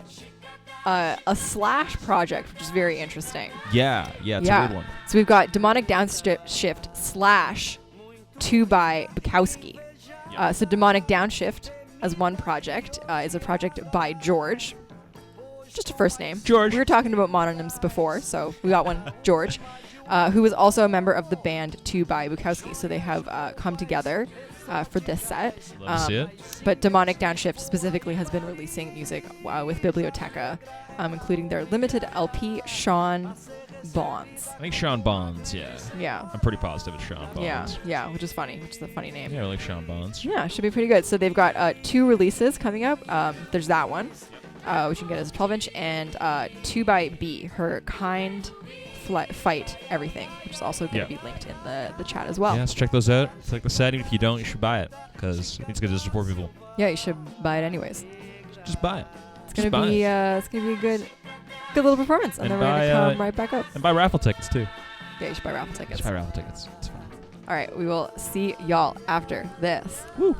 a Slash project, which is very interesting. Yeah, it's a weird one. So we've got Demonic Downshift Slash 2 by Bukowski. Yeah. So Demonic Downshift as one project is a project by George. Just a first name. George. We were talking about mononyms before, so we got one, George, who was also a member of the band 2 by Bukowski. So they have come together for this set. Love to see it. But Demonic Downshift specifically has been releasing music with Biblioteca, including their limited LP, Sean Bonds. I think Sean Bonds, yeah. Yeah. I'm pretty positive it's Sean Bonds. Yeah, which is funny, which is a funny name. Yeah, I like Sean Bonds. Yeah, it should be pretty good. So they've got 2 releases coming up. There's that one, which you can get as a 12-inch, and 2 by B, her Kind Fight Everything, which is also going to be linked in the chat as well. Yeah, so check those out. If you like the set, even if you don't, you should buy it, because it's good to support people. Yeah, you should buy it anyways. Just buy it. It's gonna be a good little performance, and then we're gonna come right back up. And buy raffle tickets too. Yeah, you should buy raffle tickets. Just buy raffle tickets. It's fine. All right, we will see y'all after this. Woo.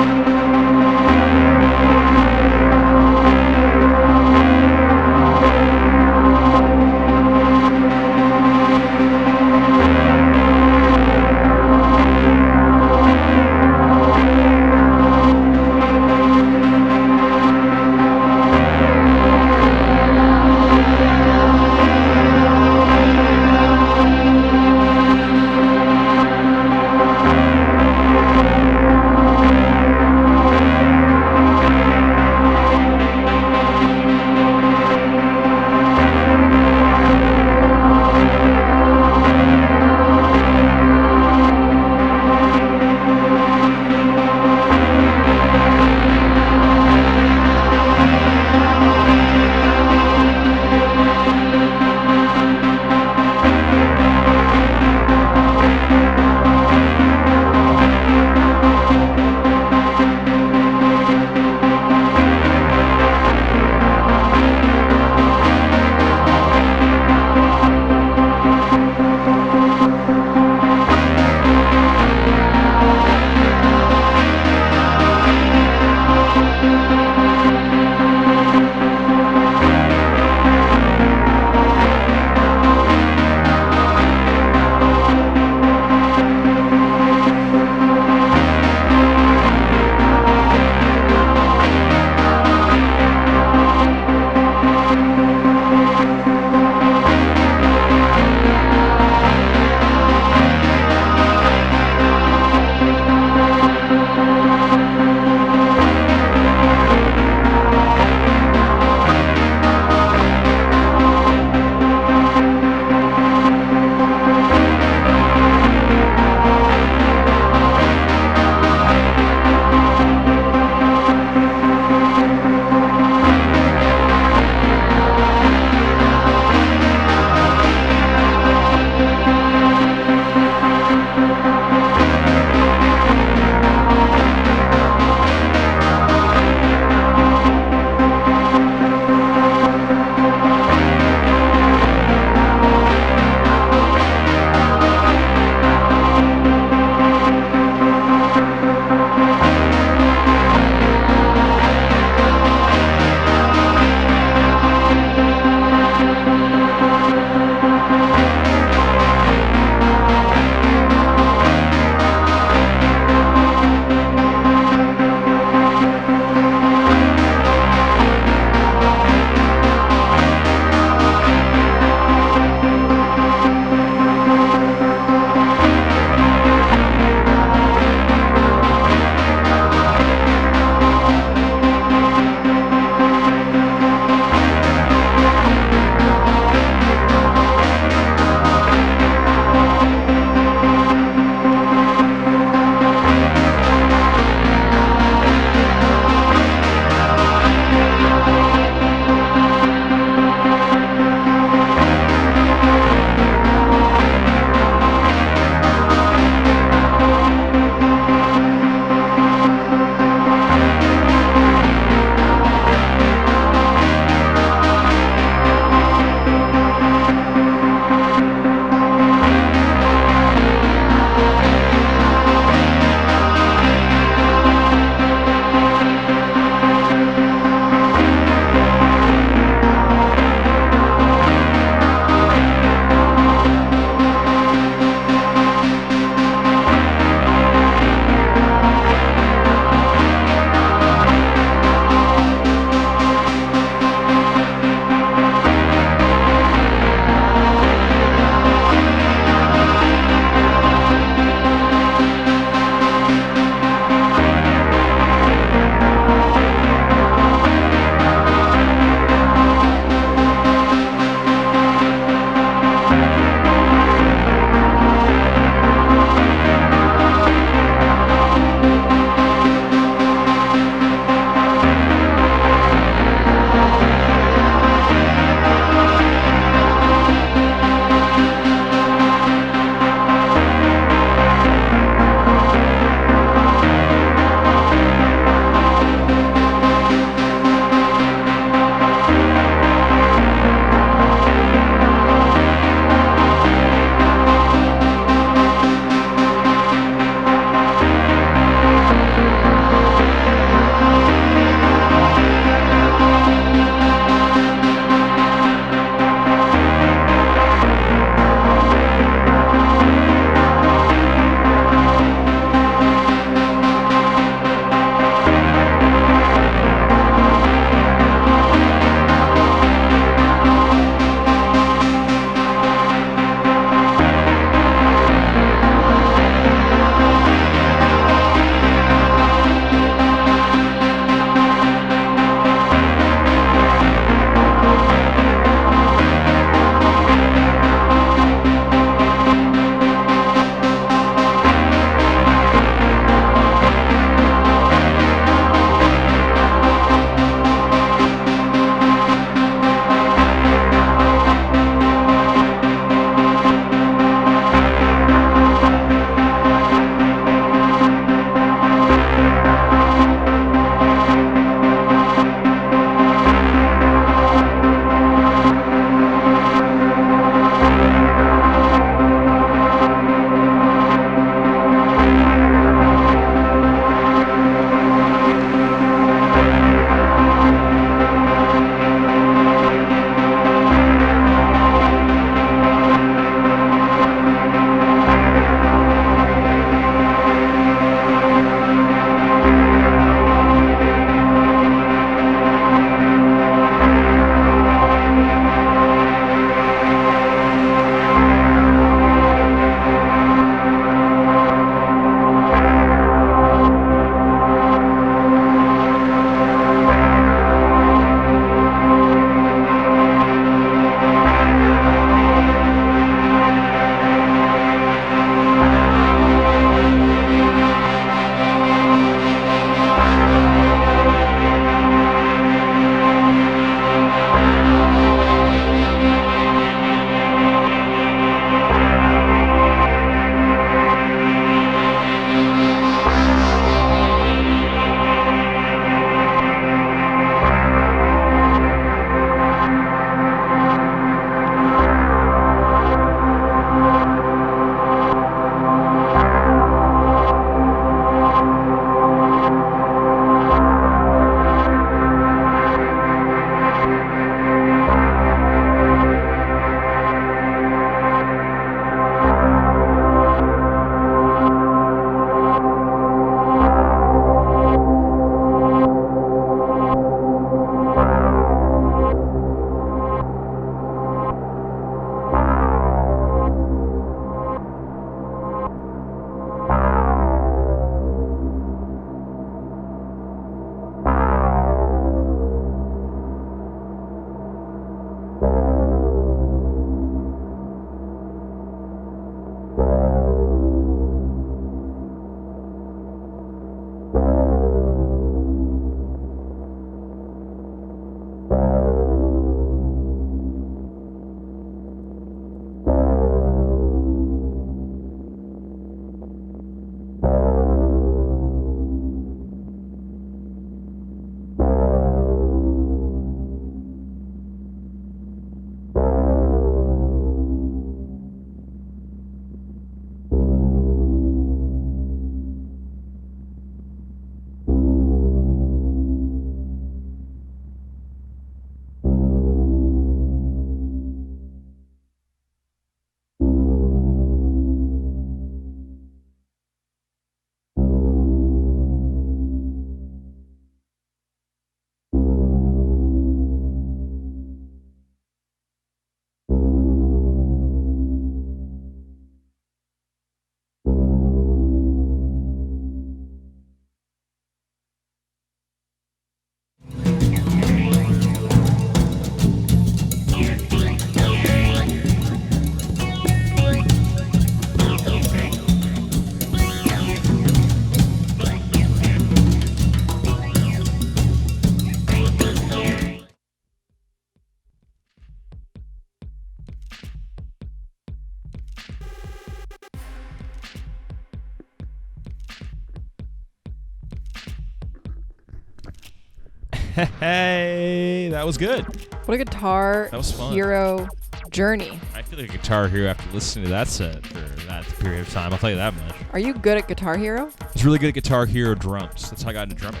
Hey, that was good. What a guitar That was fun. hero journey. I feel like a guitar hero after listening to that set for that period of time. I'll tell you that much. Are you good at Guitar Hero? I was really good at Guitar Hero drums. That's how I got into drumming.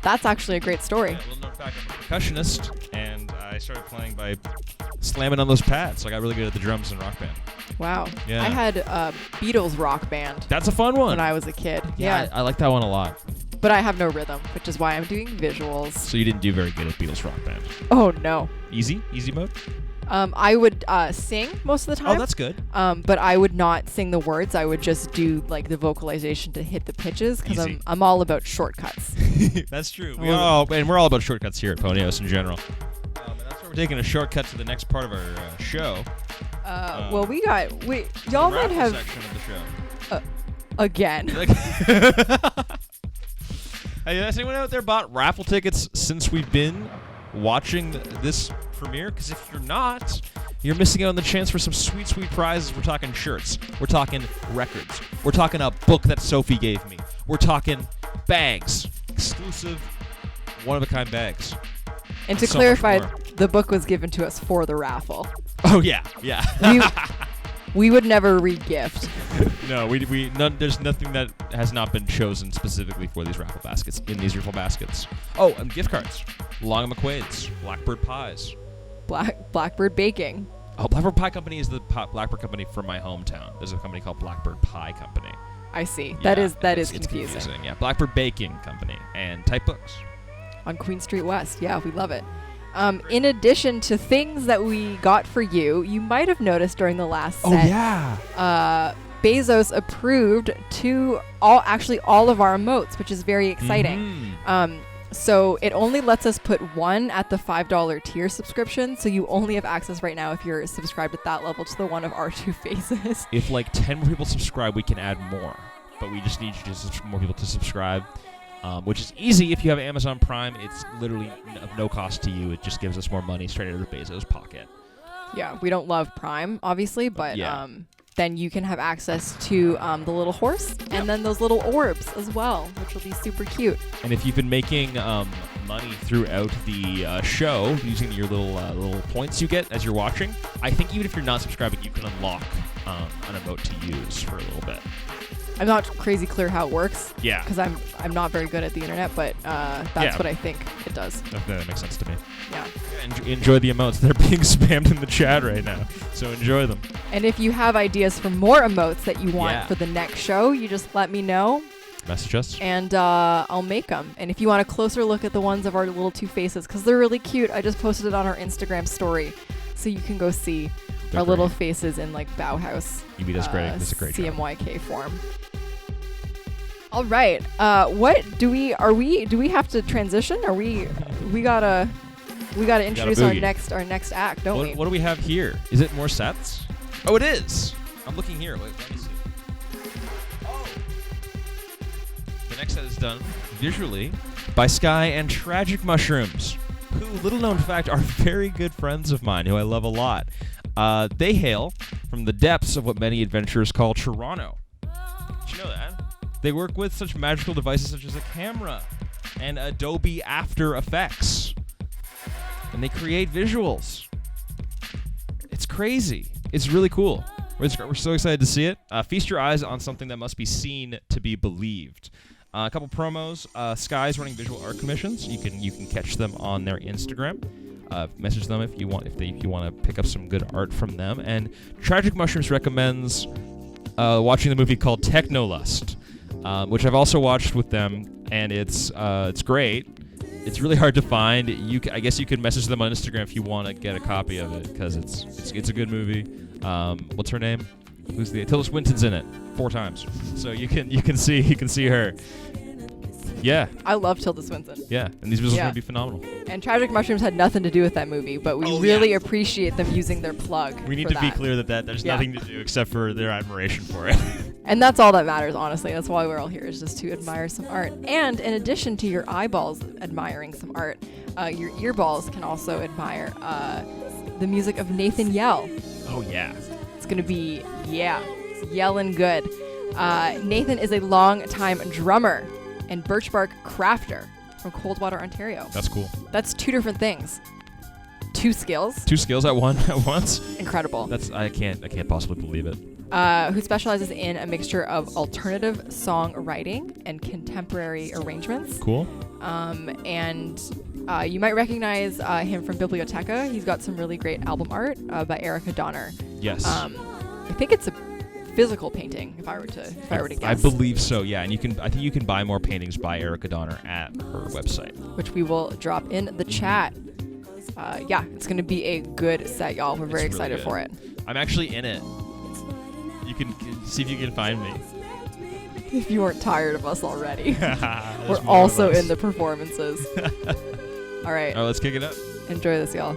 That's actually a great story. Yeah, little known fact, I'm a percussionist, and I started playing by slamming on those pads. So I got really good at the drums in Rock Band. Wow. Yeah. I had a Beatles rock band That's a fun one. when I was a kid. yeah, I like that one a lot. But I have no rhythm, which is why I'm doing visuals. So you didn't do very good at Beatles Rock Band. Oh, no. Easy mode? I would sing most of the time. Oh, that's good. But I would not sing the words. I would just do like the vocalization to hit the pitches because Easy. I'm all about shortcuts. That's true. Oh. We're all about shortcuts here at ponyHAUS in general. And that's why we're taking a shortcut to the next part of our show. Well, y'all the might raffle have section of the show. again. Hey, has anyone out there bought raffle tickets since we've been watching this premiere? Because if you're not, you're missing out on the chance for some sweet, sweet prizes. We're talking shirts. We're talking records. We're talking a book that Sophie gave me. We're talking bags. Exclusive, one-of-a-kind bags. And to So clarify, much more. the book was given to us for the raffle. Oh, yeah. We would never re-gift. No, there's nothing that has not been chosen specifically for these raffle baskets, in these raffle baskets. Oh, and gift cards. Long McQuaid's, Blackbird Pies. Blackbird Baking. Oh, Blackbird Pie Company is the Blackbird Company from my hometown. There's a company called Blackbird Pie Company. I see. Yeah, that is it's confusing. Yeah, Blackbird Baking Company and Type Books. On Queen Street West. Yeah, we love it. In addition to things that we got for you, you might have noticed during the last set. Oh yeah. Bezos approved all of our emotes, which is very exciting. Mhm. So it only lets us put one at the $5 tier subscription. So you only have access right now if you're subscribed at that level to the one of our two faces. If like 10 more people subscribe, we can add more. But we just need you to more people to subscribe. Which is easy if you have Amazon Prime. It's literally of no cost to you. It just gives us more money straight out of Bezos' pocket. Yeah, we don't love Prime, obviously, but Yeah. then you can have access to the little horse and then those little orbs as well, which will be super cute. And if you've been making money throughout the show using your little points you get as you're watching, I think even if you're not subscribing, you can unlock an emote to use for a little bit. I'm not crazy clear how it works. Yeah. Because I'm not very good at the internet, but that's what I think it does. That makes sense to me. Yeah. Enjoy the emotes. They're being spammed in the chat right now, so enjoy them. And if you have ideas for more emotes that you want Yeah. for the next show, you just let me know, Message us. and I'll make them. And if you want a closer look at the ones of our little two faces, because they're really cute, I just posted it on our Instagram story, so you can go see They're our little great. faces in like Bauhaus Evie does great. That's a great job. CMYK form. All right. Do we have to transition? We gotta introduce our boogie. next act, don't we? What do we have here? Is it more sets? Oh, it is. I'm looking here. Wait, let me see. Oh. The next set is done visually by Sky and Tragic Mushrooms, who, little known fact, are very good friends of mine who I love a lot. They hail from the depths of what many adventurers call Toronto. Did you know that? They work with such magical devices such as a camera and Adobe After Effects. And they create visuals. It's crazy. It's really cool. We're so excited to see it. Feast your eyes on something that must be seen to be believed. A couple promos. Sky's running visual art commissions. You can catch them on their Instagram. Message them if you want to pick up some good art from them. And Tragic Mushrooms recommends watching the movie called Technolust, which I've also watched with them, and it's great. It's really hard to find. I guess you could message them on Instagram if you want to get a copy of it, because it's a good movie. What's her name? Tilda Swinton's in it 4 times, so you can see her. Yeah. I love Tilda Swinton. Yeah, and these visuals are going to be phenomenal. And Tragic Mushrooms had nothing to do with that movie, but we really appreciate them using their plug. We need to be clear that there's nothing to do except for their admiration for it. And that's all that matters, honestly. That's why we're all here, is just to admire some art. And in addition to your eyeballs admiring some art, your earballs can also admire the music of Nathan Yell. Oh, yeah. It's going to be, yelling good. Nathan is a long-time drummer and birch bark crafter. from Coldwater, Ontario. That's cool. That's 2 different things. 2 skills. 2 skills at once. Incredible. I can't possibly believe it. Who specializes in a mixture of alternative songwriting and contemporary arrangements. Cool. And you might recognize him from Biblioteca. He's got some really great album art by Erica Donner. Yes. I think it's a physical painting, if I were to guess. I believe so, yeah. And I think you can buy more paintings by Erica Donner at her website, which we will drop in the chat. Yeah, it's going to be a good set, y'all. We're very excited really for it. I'm actually in it. You can see if you can find me. If you weren't tired of us already. We're more also of us. in the performances. All right. All right, let's kick it up. Enjoy this, y'all.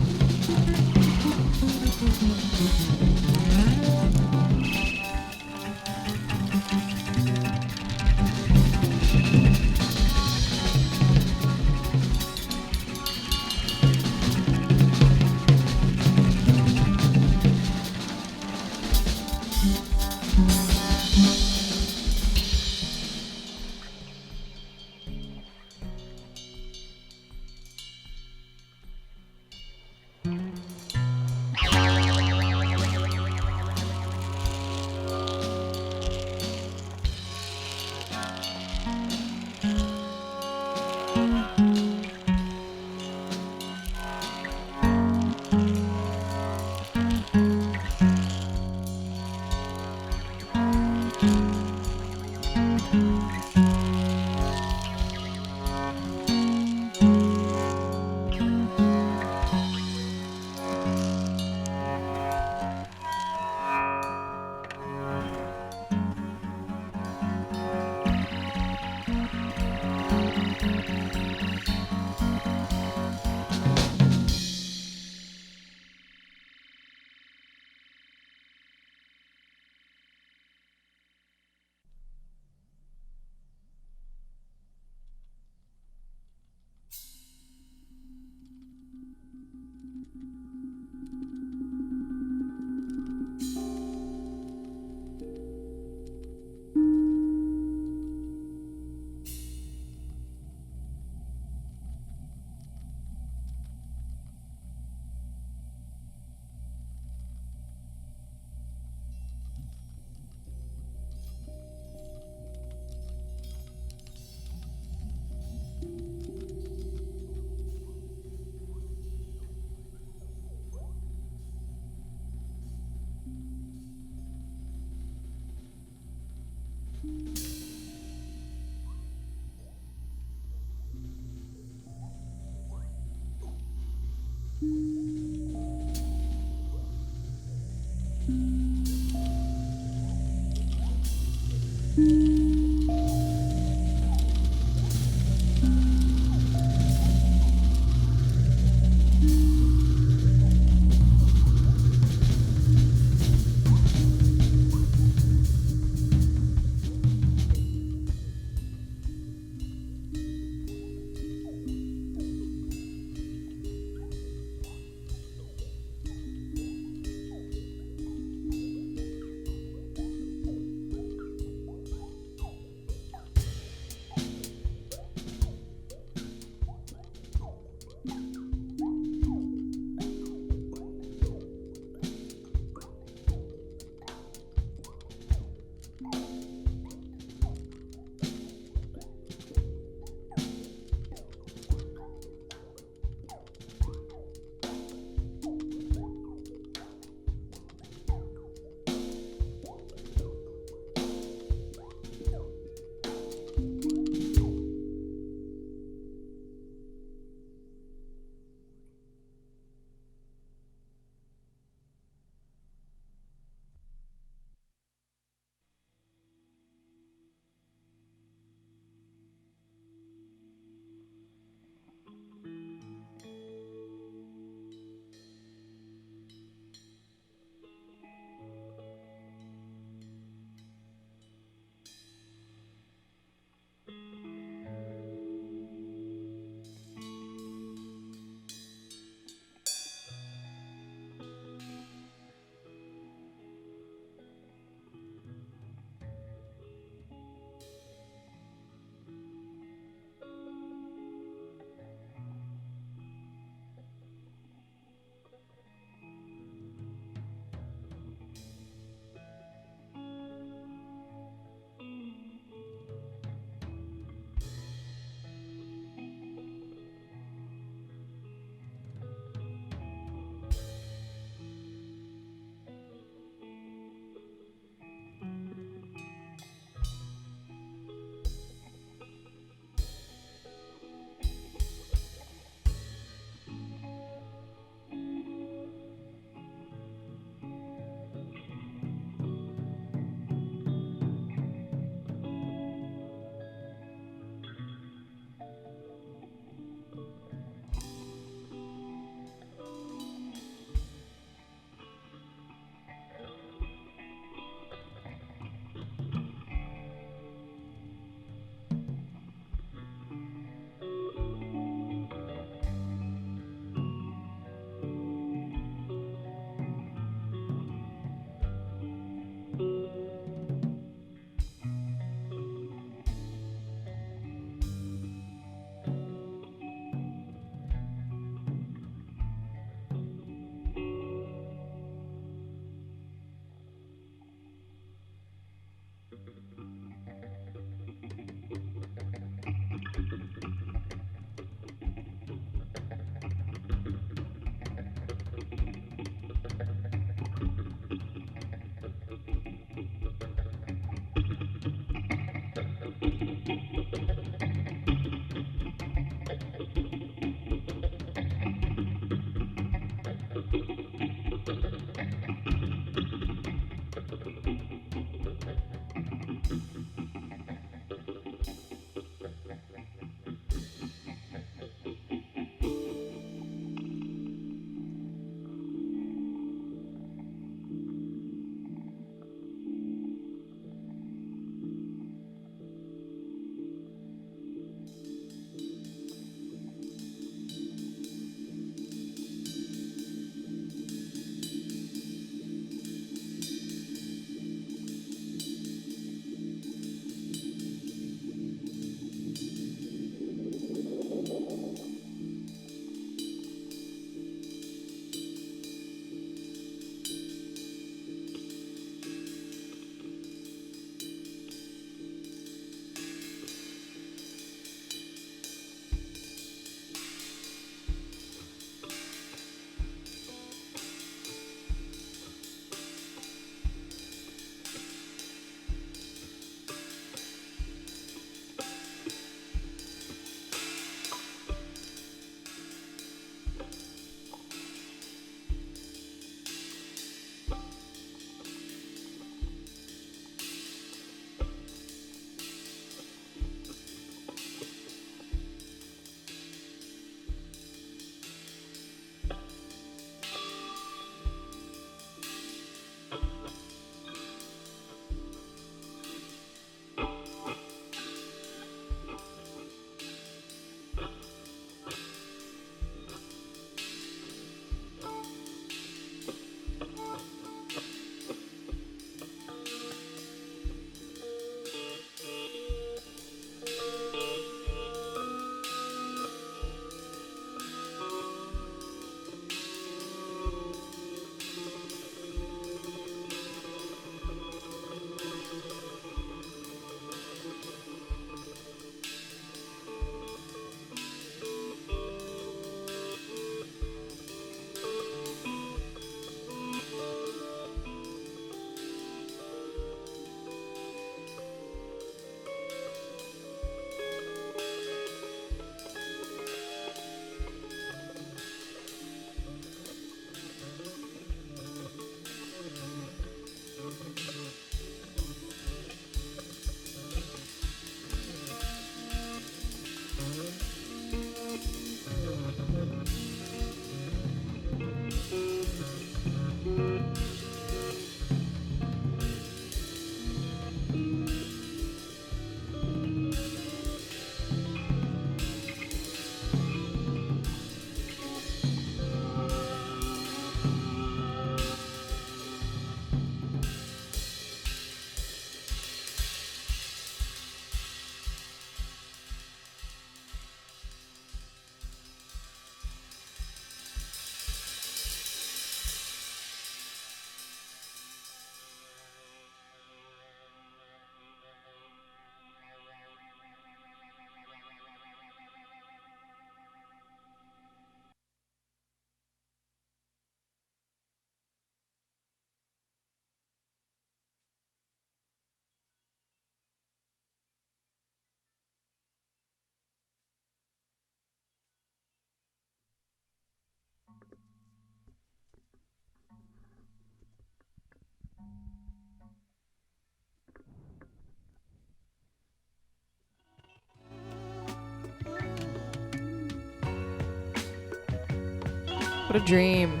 What a dream.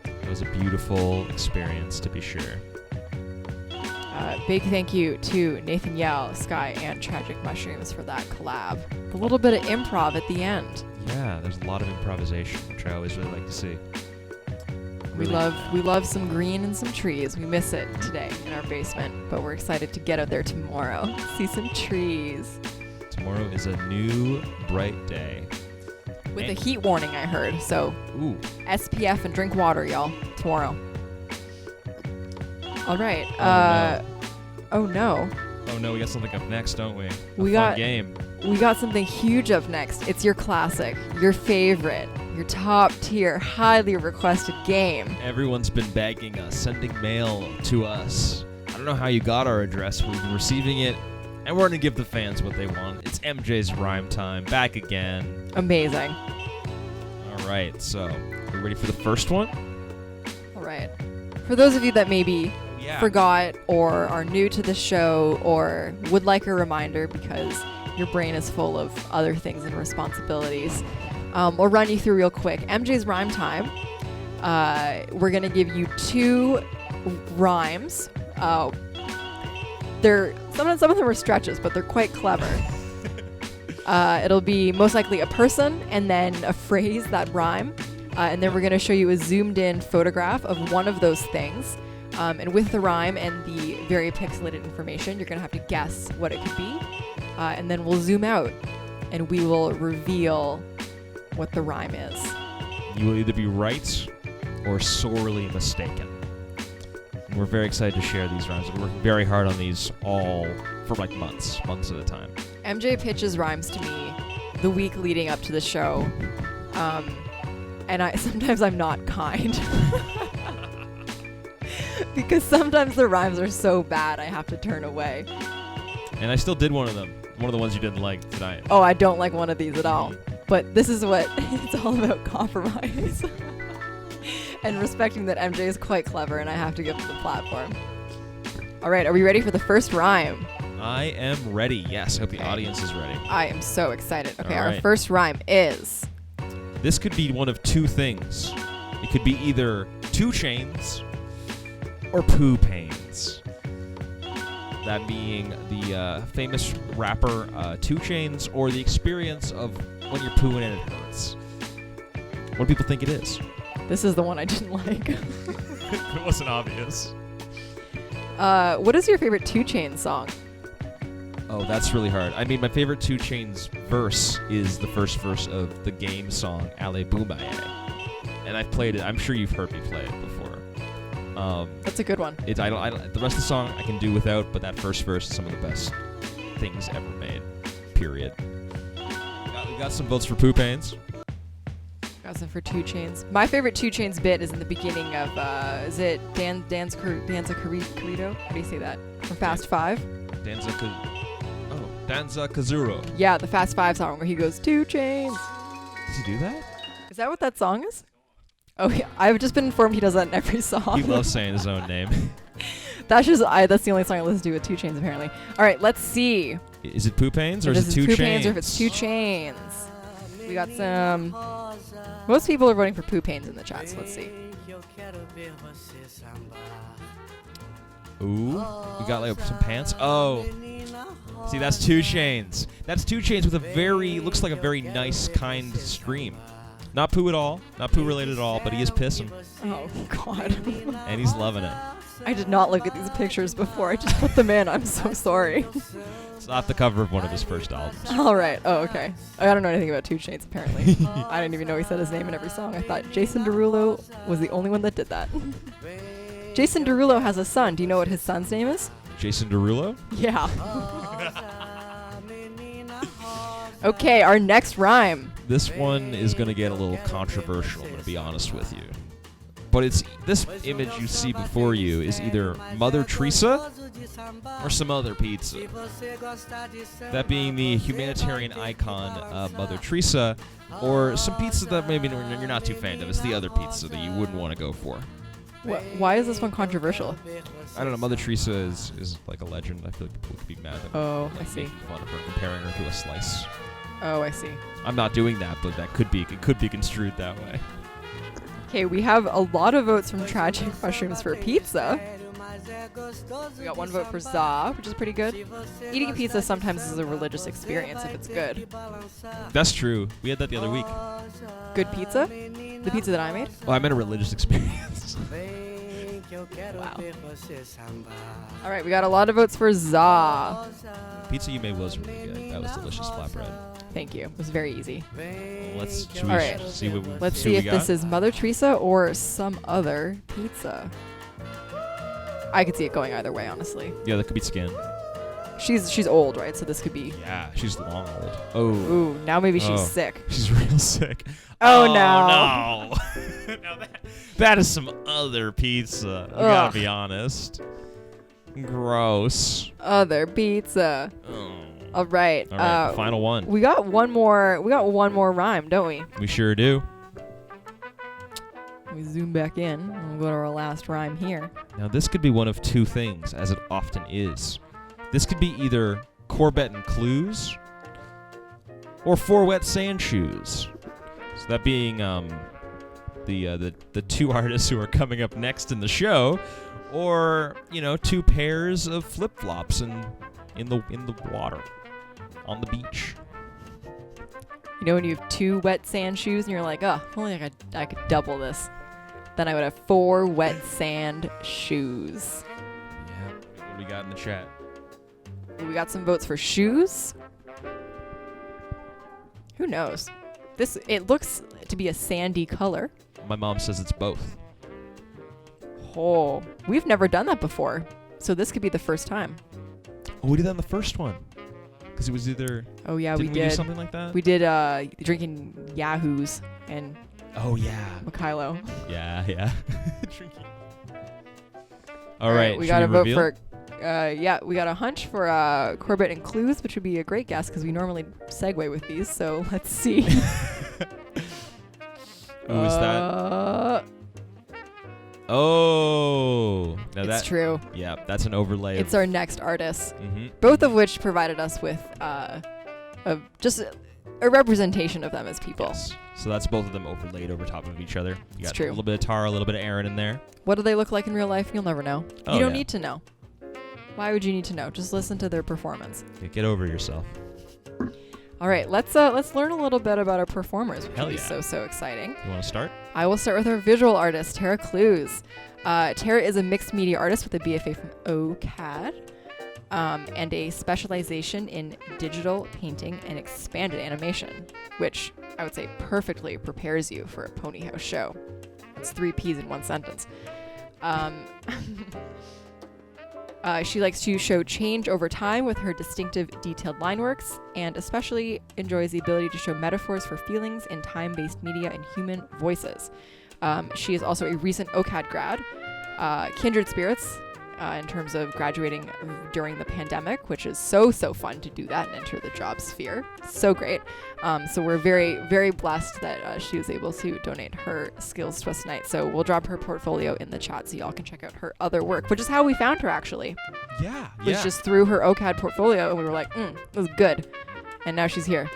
It was a beautiful experience, to be sure. Big thank you to Nathan Yell, Sky, and Tragic Mushrooms for that collab. A little bit of improv at the end. Yeah, there's a lot of improvisation, which I always really like to see. We love some green and some trees. We miss it today in our basement, but we're excited to get out there tomorrow. See some trees. Tomorrow is a new bright day. With a heat warning, I heard. So, Ooh. SPF and drink water, y'all, tomorrow. All right. No. Oh no. Oh no, we got something up next, don't we? We Fun got game. We got something huge up next. It's your classic, your favorite, your top tier, highly requested game. Everyone's been begging us, sending mail to us. I don't know how you got our address. We've been receiving it, and we're going to give the fans what they want. It's MJ's Rhyme Time, back again. Amazing. All right, so we ready for the first one? All right. For those of you that maybe Yeah. forgot or are new to the show or would like a reminder because your brain is full of other things and responsibilities, we'll run you through real quick. MJ's Rhyme Time. We're going to give you 2 rhymes. Some of them are stretches, but they're quite clever. It'll be most likely a person and then a phrase that rhyme. And then we're going to show you a zoomed in photograph of one of those things. And with the rhyme and the very pixelated information, you're going to have to guess what it could be. And then we'll zoom out and we will reveal what the rhyme is. You will either be right or sorely mistaken. And we're very excited to share these rhymes. We're working very hard on these all for like months at a time. MJ pitches rhymes to me the week leading up to the show. And sometimes I'm not kind. Because sometimes the rhymes are so bad I have to turn away. And I still did one of them. One of the ones you didn't like tonight. Oh, I don't like one of these at all. But this is what it's all about, compromise. And respecting that MJ is quite clever and I have to give him the platform. All right, are we ready for the first rhyme? I am ready. Yes, I hope the audience is ready. I am so excited. Okay, All our right. first rhyme is... This could be one of 2 things. It could be either 2 chains or poo pains. That being the famous rapper 2 Chainz, or the experience of when you're pooing and it hurts. What do people think it is? This is the one I didn't like. It wasn't obvious. What is your favorite 2 Chainz song? Oh, that's really hard. I mean, my favorite 2 Chainz verse is the first verse of the game song Aljumaine. And I've played it. I'm sure you've heard me play it before. That's a good one. The rest of the song I can do without, but that first verse is some of the best things ever made. Period. We got some votes for Poo Pains. Got some for 2 Chainz. My favorite 2 Chainz bit is in the beginning of, is it Danza Carrito? How do you say that? From Fast 5? Danza Kazuro. Yeah, the Fast 5 song where he goes, 2 Chainz. Does he do that? Is that what that song is? Oh, yeah. I've just been informed he does that in every song. He loves saying his own name. That's the only song I listen to with 2 Chainz, apparently. All right, let's see. Is it Poo Pains or If is this it 2 Poo Chainz? Pains or if it's 2 Chainz. We got some... Most people are voting for Poo Pains in the chat, so let's see. Ooh, we got like some pants. Oh, see, that's 2 Chainz. That's 2 Chainz with looks like a very nice, kind stream. Not poo at all, not poo related at all, but he is pissing, Oh, God. and he's loving it. I did not look at these pictures before. I just put them in. I'm so sorry. It's not the cover of one of his first albums. All right. Oh, okay. I don't know anything about 2 Chainz, apparently. I didn't even know he said his name in every song. I thought Jason Derulo was the only one that did that. Jason Derulo has a son. Do you know what his son's name is? Jason Derulo? Yeah. Okay, our next rhyme. This one is going to get a little controversial, I'm going to be honest with you. But this image you see before you is either Mother Teresa or some other pizza. That being the humanitarian icon Mother Teresa, or some pizza that maybe you're not too fan of. It's the other pizza that you wouldn't want to go for. Why is this one controversial? I don't know. Mother Teresa is like a legend. I feel like people could be mad at Oh, I like, see. making fun of her, comparing her to a slice. Oh, I see. I'm not doing that, but it could be construed that way. Okay, we have a lot of votes from Tragic Mushrooms for pizza. We got 1 vote for za, which is pretty good. Eating pizza sometimes is a religious experience if it's good. That's true. We had that the other week. Good pizza? The pizza that I made? Well, I meant a religious experience. Wow. All right, we got a lot of votes for za. Pizza you made was really good. That was delicious flatbread. Thank you. It was very easy. Let's All right. see what we Let's see if this is Mother Teresa or some other pizza. I could see it going either way, honestly. Yeah, that could be skin. She's old, right? So this could be. Yeah, she's long old. Oh. Ooh, now maybe she's sick. She's real sick. Oh, no. Now that is some other pizza. We gotta be honest. Gross. Other pizza. Oh. All right. All right, the final one. We got one more. We got one more rhyme, don't we? We sure do. We zoom back in and we'll go to our last rhyme here. Now, this could be one of two things, as it often is. This could be either Corbett and Clews or Four Wet Sand Shoes. So that being the two artists who are coming up next in the show, or two pairs of flip flops in the water on the beach. When you have 2 wet sand shoes and you're like, oh, if only I could double this. Then I would have 4 wet sand shoes. Yeah. What do we got in the chat? We got some votes for shoes. Who knows? It looks to be a sandy color. My mom says it's both. Oh, we've never done that before. So this could be the first time. Oh, we did that in the first one. Because it was either... Oh, yeah, we did. Didn't we do something like that? We did drinking Yahoos and... Oh, yeah. Mikhailo. Yeah. Drinking. All right. We got a vote for... we got a hunch for Corbett and Clews, which would be a great guess because we normally segue with these. So let's see. Who is that? Oh. Now it's true. Yeah, that's an overlay. It's our next artist. Mm-hmm. Both of which provided us with just a representation of them as people. Yes. So that's both of them overlaid over top of each other. You got true. A little bit of Tara, a little bit of Erin in there. What do they look like in real life? You'll never know. Oh, you don't need to know. Why would you need to know? Just listen to their performance. Get over yourself. All right, let's learn a little bit about our performers, which Hell is yeah. so exciting. You want to start? I will start with our visual artist, Tara Clews. Tara is a mixed media artist with a BFA from OCAD and a specialization in digital painting and expanded animation, which I would say perfectly prepares you for a ponyHAUS show. That's 3 P's in one sentence. She likes to show change over time with her distinctive detailed line works, and especially enjoys the ability to show metaphors for feelings in time-based media and human voices. She is also a recent OCAD grad, kindred spirits in terms of graduating during the pandemic, which is so fun to do that and enter the job sphere. So great. So we're very, very blessed that she was able to donate her skills to us tonight. So we'll drop her portfolio in the chat so y'all can check out her other work, which is how we found her, actually. Yeah. It was just through her OCAD portfolio, and we were like, it was good. And now she's here.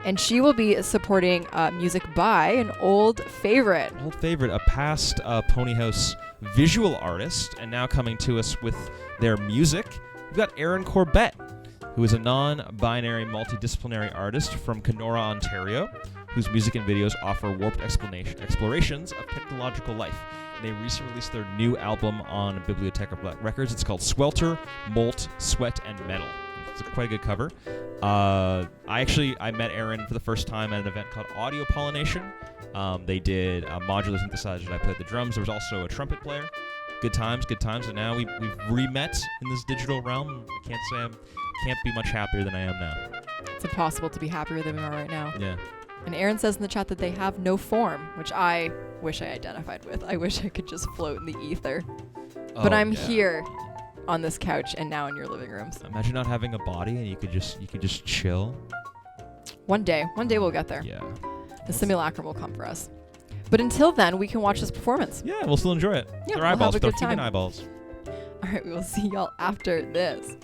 And she will be supporting music by an old favorite. A past ponyHAUS visual artist, and now coming to us with their music. We've got Erin Corbett, who is a non-binary multidisciplinary artist from Kenora, Ontario, whose music and videos offer warped explorations of technological life. And they recently released their new album on Biblioteca Records. It's called Swelter, Molt, Sweat, and Metal. It's quite a good cover. I met Erin for the first time at an event called Audio Pollination. They did a modular synthesizer, and I played the drums. There was also a trumpet player. Good times. And now we've re-met in this digital realm. I can't say I can't be much happier than I am now. It's impossible to be happier than we are right now. Yeah. And Erin says in the chat that they have no form, which I wish I identified with. I wish I could just float in the ether. But I'm here on this couch and now in your living rooms. Imagine not having a body and you could just chill. One day we'll get there. Yeah. The simulacrum will come for us. But until then, we can watch this performance. Yeah, we'll still enjoy it. Yeah, Their we'll eyeballs, have a their good human time. eyeballs. All right, we will see y'all after this.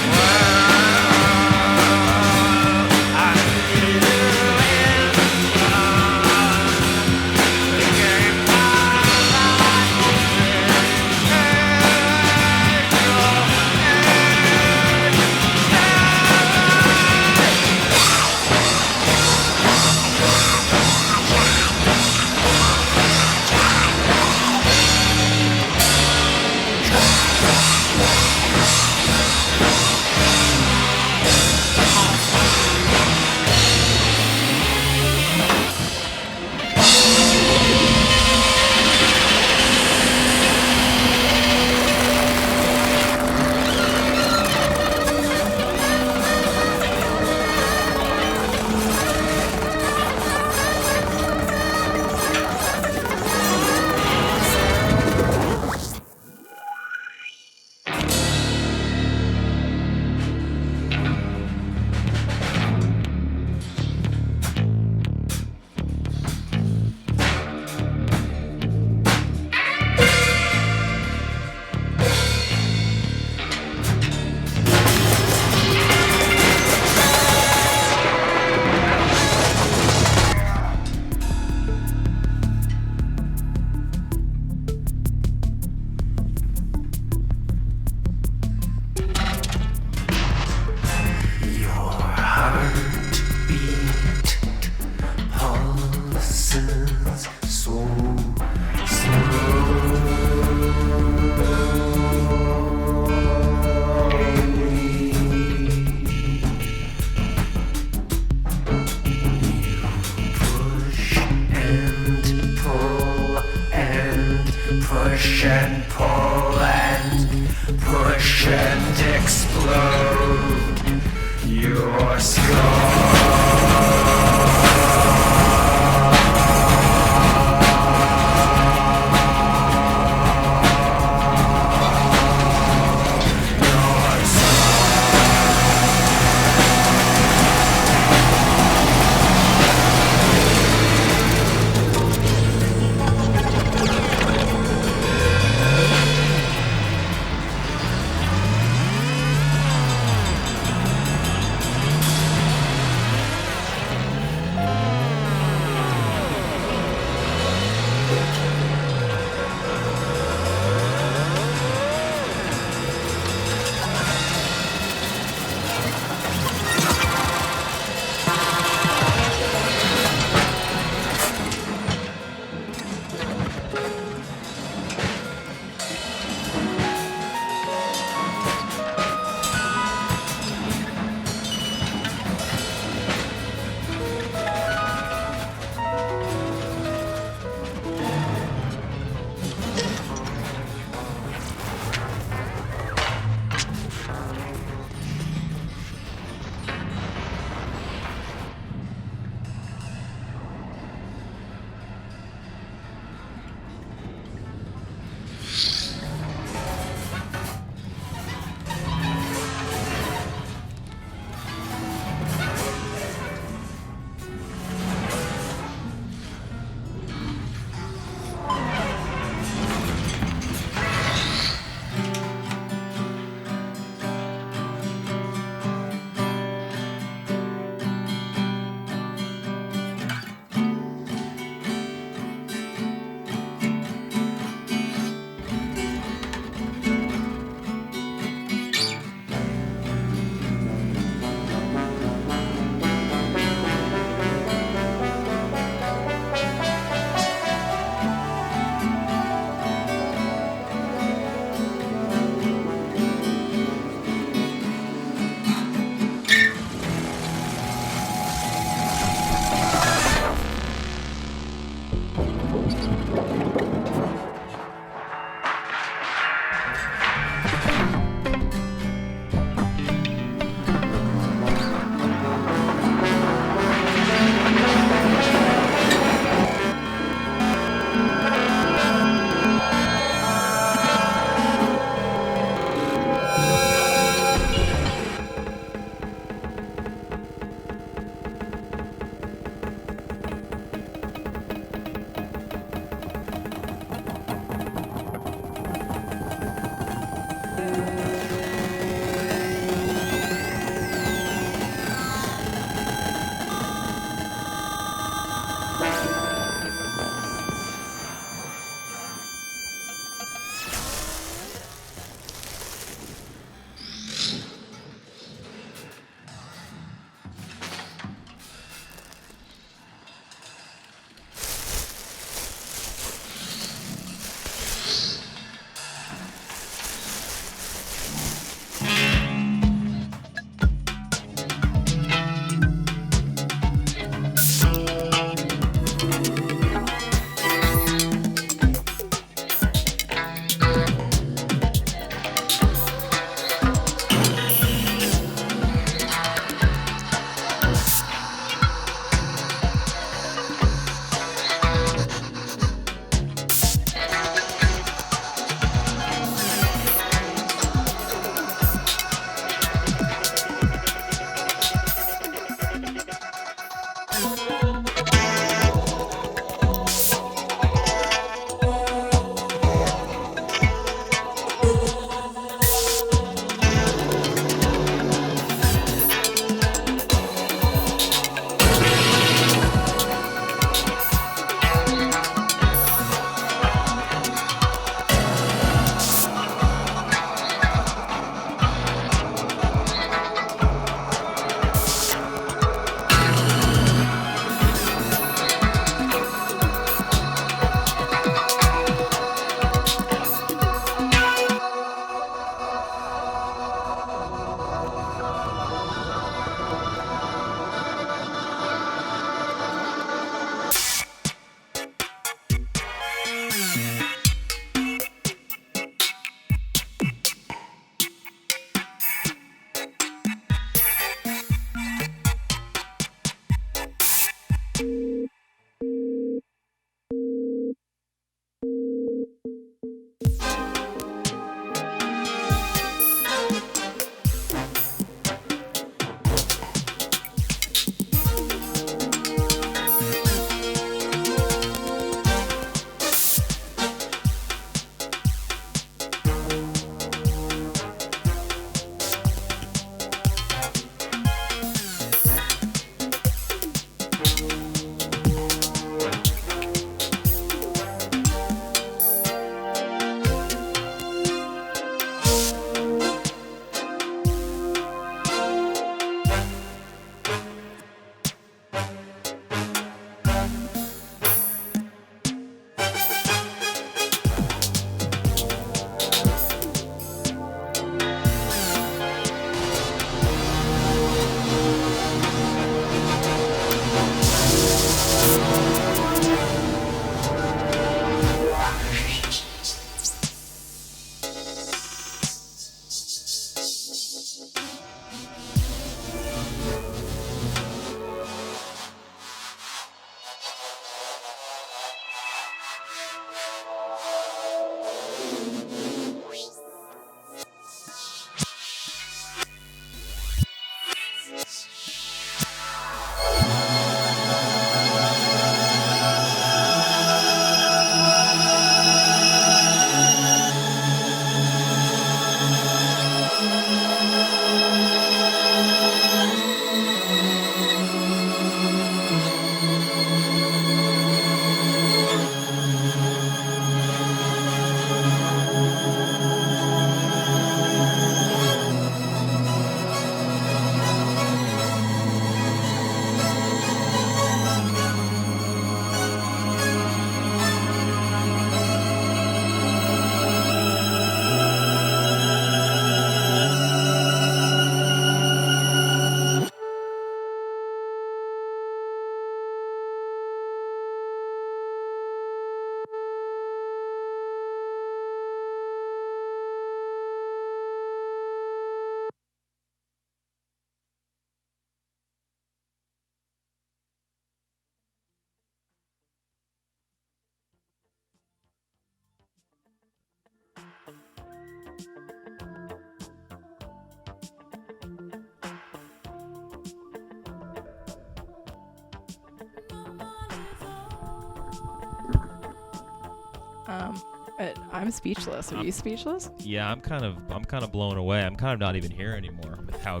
I'm speechless. Are you speechless? Yeah, I'm kind of blown away. I'm kind of not even here anymore with how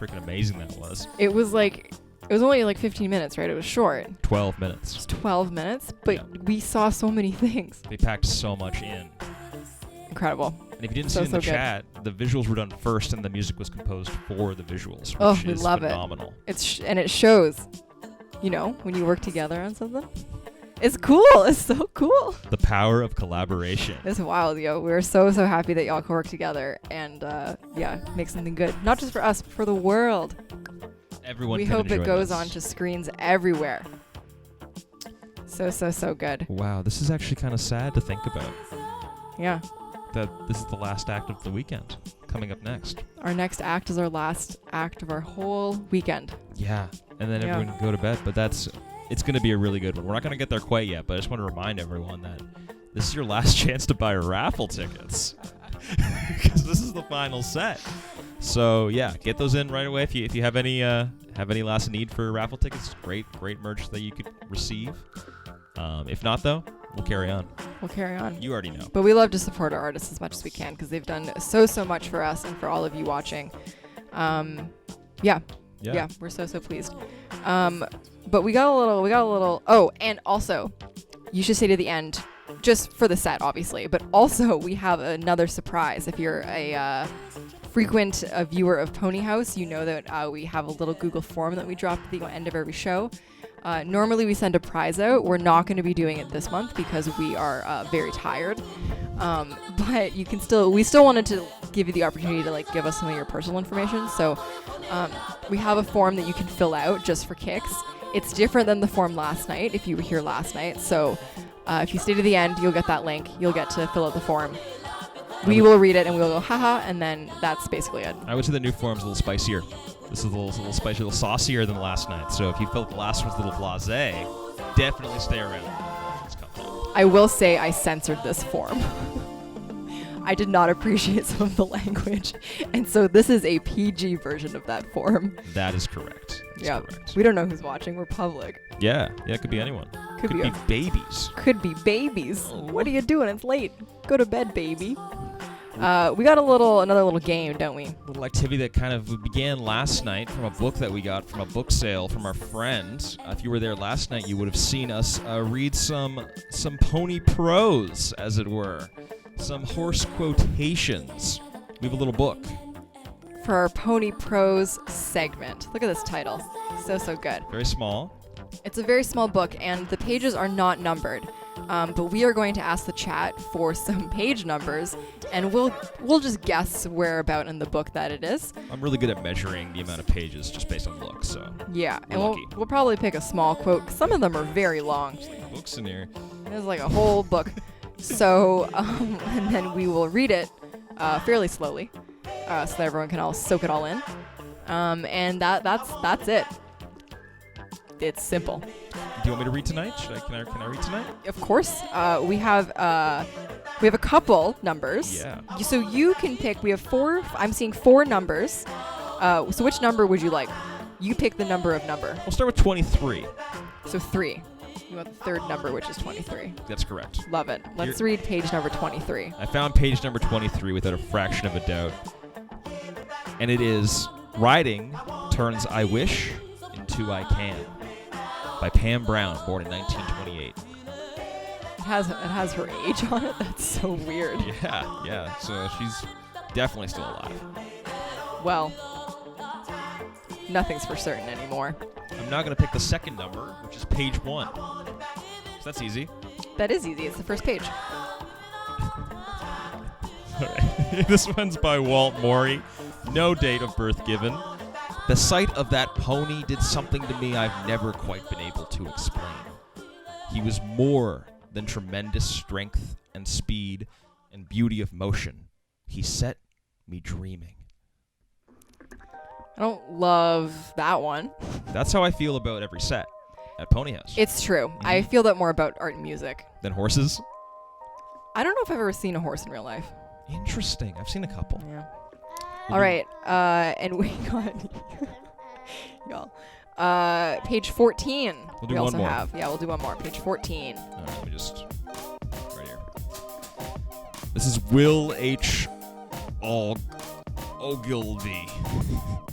freaking amazing that was. It was only like 15 minutes, right? It was short. 12 minutes. Just 12 minutes, but Yeah. we saw so many things. They packed so much in. Incredible. And if you didn't see it in the good. chat, the visuals were done first, and the music was composed for the visuals, which Oh, we is love phenomenal. And it shows, when you work together on something. It's cool. It's so cool. The power of collaboration. It's wild, yo. We're so happy that y'all can work together and make something good. Not just for us, but for the world. Everyone We can hope it enjoy goes this. on to screens everywhere. So good. Wow, this is actually kind of sad to think about. Yeah. That this is the last act of the weekend. Coming up next. Our next act is our last act of our whole weekend. Yeah. And then Yeah. everyone can go to bed, but it's going to be a really good one. We're not going to get there quite yet, but I just want to remind everyone that this is your last chance to buy raffle tickets. Because this is the final set. So yeah, get those in right away if you have any last need for raffle tickets. Great merch that you could receive. If not though, we'll carry on. We'll carry on. You already know. But we love to support our artists as much as we can because they've done so much for us and for all of you watching. Yeah, we're so pleased. But we got a little. Oh, and also, you should stay to the end, just for the set, obviously. But also, we have another surprise. If you're a frequent viewer of ponyHAUS, you know that we have a little Google form that we drop at the end of every show. Normally, we send a prize out. We're not going to be doing it this month because we are very tired. But you can we still wanted to give you the opportunity to give us some of your personal information. So we have a form that you can fill out just for kicks. It's different than the form last night, if you were here last night. So if you stay to the end, you'll get that link. You'll get to fill out the form. We will read it and we'll go, haha, and then that's basically it. I would say the new form's a little spicier. This is a little spicier, a little saucier than last night. So if you felt the last one's a little blasé, definitely stay around. It's coming up. I will say I censored this form. I did not appreciate some of the language. And so this is a PG version of that form. That is correct. Yeah. Correct. We don't know who's watching. We're public. Yeah, it could be anyone. Could be babies. Could be babies. What are you doing? It's late. Go to bed, baby. We got another little game, don't we? Little activity that kind of began last night from a book that we got from a book sale from our friends. If you were there last night, you would have seen us read some pony prose, as it were. Some horse quotations. We have a little book. For our pony prose segment. Look at this title. So good. Very small. It's a very small book, and the pages are not numbered. But we are going to ask the chat for some page numbers, and we'll just guess where about in the book that it is. I'm really good at measuring the amount of pages just based on looks, so. Yeah, and lucky. we'll probably pick a small quote. 'Cause some of them are very long. There's like books in here. There's like a whole book. So, and then we will read it fairly slowly, so that everyone can all soak it all in. And that's it. It's simple. Do you want me to read tonight? Can I read tonight? Of course. We have a couple numbers. Yeah. So you can pick. We have 4. I'm seeing 4 numbers. So which number would you like? You pick the number. We'll start with 23. So 3. You want the third number, which is 23. That's correct. Love it. Let's read page number 23. I found page number 23 without a fraction of a doubt. And it is Riding Turns I Wish into I Can by Pam Brown, born in 1928. It has her age on it. That's so weird. Yeah. So she's definitely still alive. Well, nothing's for certain anymore. I'm now going to pick the second number, which is page 1. So that's easy. That is easy. It's the first page. All right. This one's by Walt Morey. No date of birth given. The sight of that pony did something to me I've never quite been able to explain. He was more than tremendous strength and speed and beauty of motion. He set me dreaming. I don't love that one. That's how I feel about every set at ponyHAUS. It's true. I feel that more about art and music. Than horses? I don't know if I've ever seen a horse in real life. Interesting. I've seen a couple. Yeah. All right. And we got y'all. Page 14. We'll do we one also more. have. Yeah, we'll do one more. Page 14. All right, let me just... Right here. This is Will H. Ogilvy.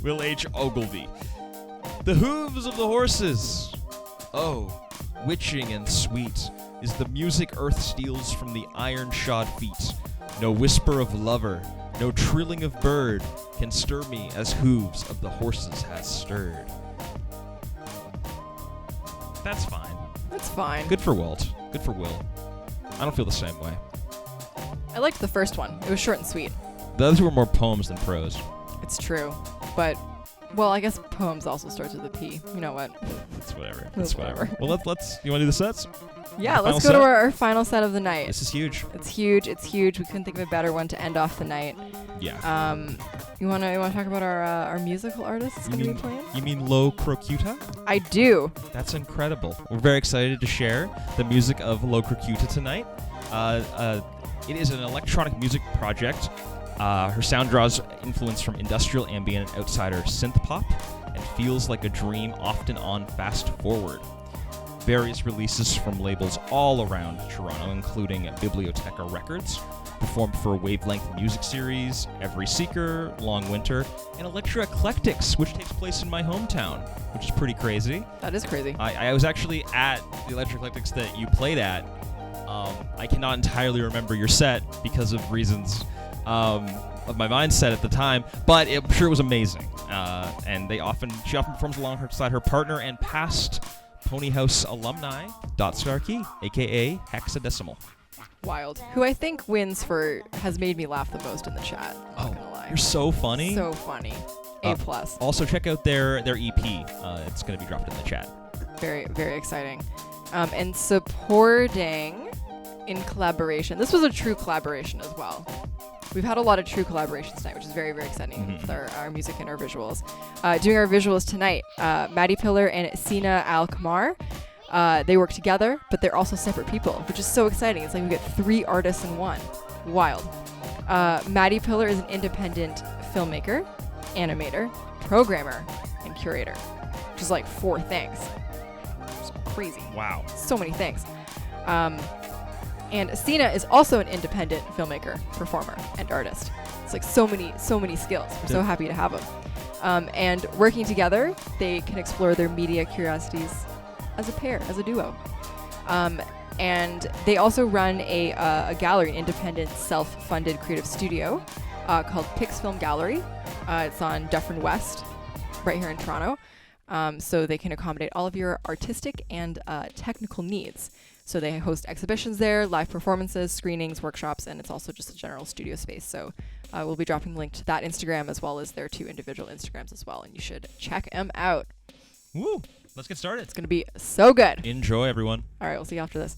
Will H. Ogilvy. The hooves of the horses. Oh, witching and sweet is the music earth steals from the iron-shod feet. No whisper of lover, no trilling of bird can stir me as hooves of the horses has stirred. That's fine. That's fine. Good for Walt. Good for Will. I don't feel the same way. I liked the first one. It was short and sweet. The others were more poems than prose. It's true. But, well, I guess poems also starts with a P. You know what? It's whatever. It's whatever. Well, let's. You want to do the sets? Yeah, Our let's final go to set? our final set of the night. This is huge. It's huge. It's huge. We couldn't think of a better one to end off the night. Yeah. You wanna talk about our musical artist that's gonna be playing? You mean Leucrocuta? I do. That's incredible. We're very excited to share the music of Leucrocuta tonight. It is an electronic music project. Her sound draws influence from industrial ambient and outsider synth pop and feels like a dream, often on fast forward. Various releases from labels all around Toronto, including Biblioteca Records, performed for Wavelength Music Series, Every Seeker, Long Winter, and Electro Eclectics, which takes place in my hometown, which is pretty crazy. That is crazy. I was actually at the Electro Eclectics that you played at. I cannot entirely remember your set because of reasons of my mindset at the time, but I'm sure it was amazing. And she often performs alongside her partner and past ponyHAUS alumni, Dotskarki, aka Hexadecimal. Wild. Who I think has made me laugh the most in the chat. Not gonna lie. You're so funny. So funny. A+. Also, check out their EP. It's going to be dropped in the chat. Very, very exciting. And supporting in collaboration. This was a true collaboration as well. We've had a lot of true collaborations tonight, which is very, very exciting with our music and our visuals. Doing our visuals tonight, Madi Pillar and Sina al-Qamar. They work together, but they're also separate people, which is so exciting. It's like we get 3 artists in one. Wild. Madi Pillar is an independent filmmaker, animator, programmer, and curator, which is like 4 things. It's crazy. Wow. So many things. And Sina is also an independent filmmaker, performer, and artist. It's like so many skills. We're so happy to have them. And working together, they can explore their media curiosities as a pair, as a duo. And they also run a gallery, an independent, self-funded creative studio called Pix Film Gallery. It's on Dufferin West, right here in Toronto. So they can accommodate all of your artistic and technical needs. So they host exhibitions there, live performances, screenings, workshops, and it's also just a general studio space. So we'll be dropping the link to that Instagram as well as their 2 individual Instagrams as well, and you should check them out. Woo! Let's get started. It's going to be so good. Enjoy, everyone. All right, we'll see you after this.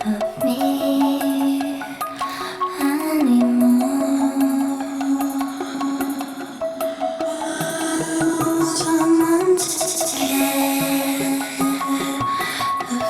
of me anymore. Someone to care of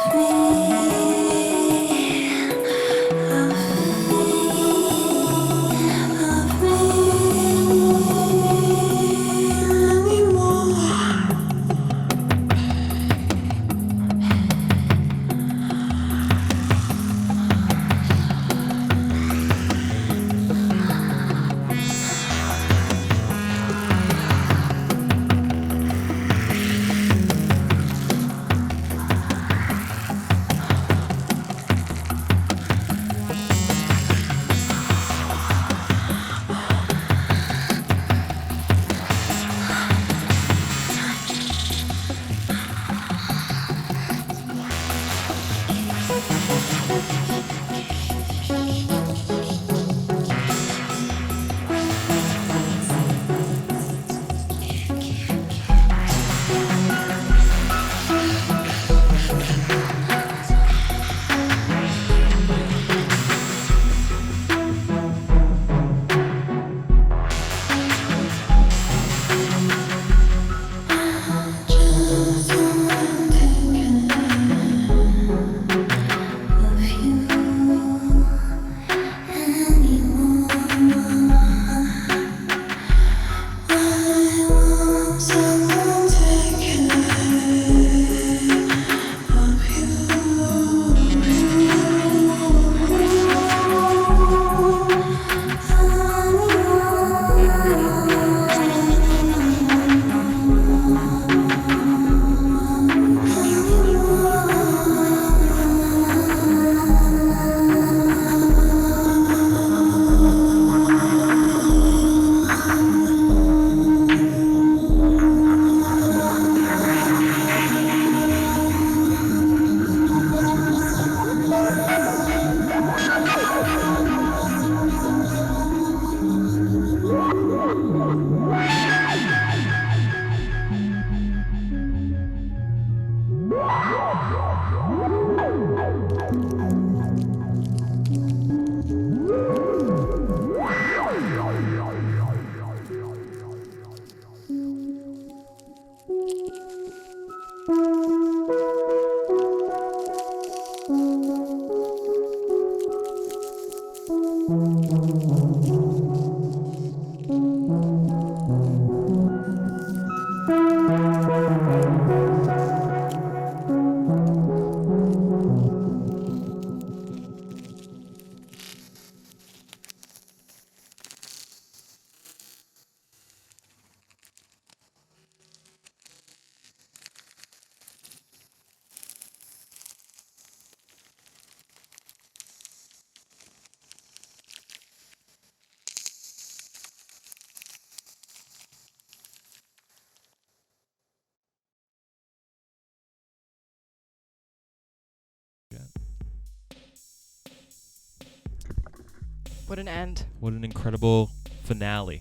What an end. What an incredible finale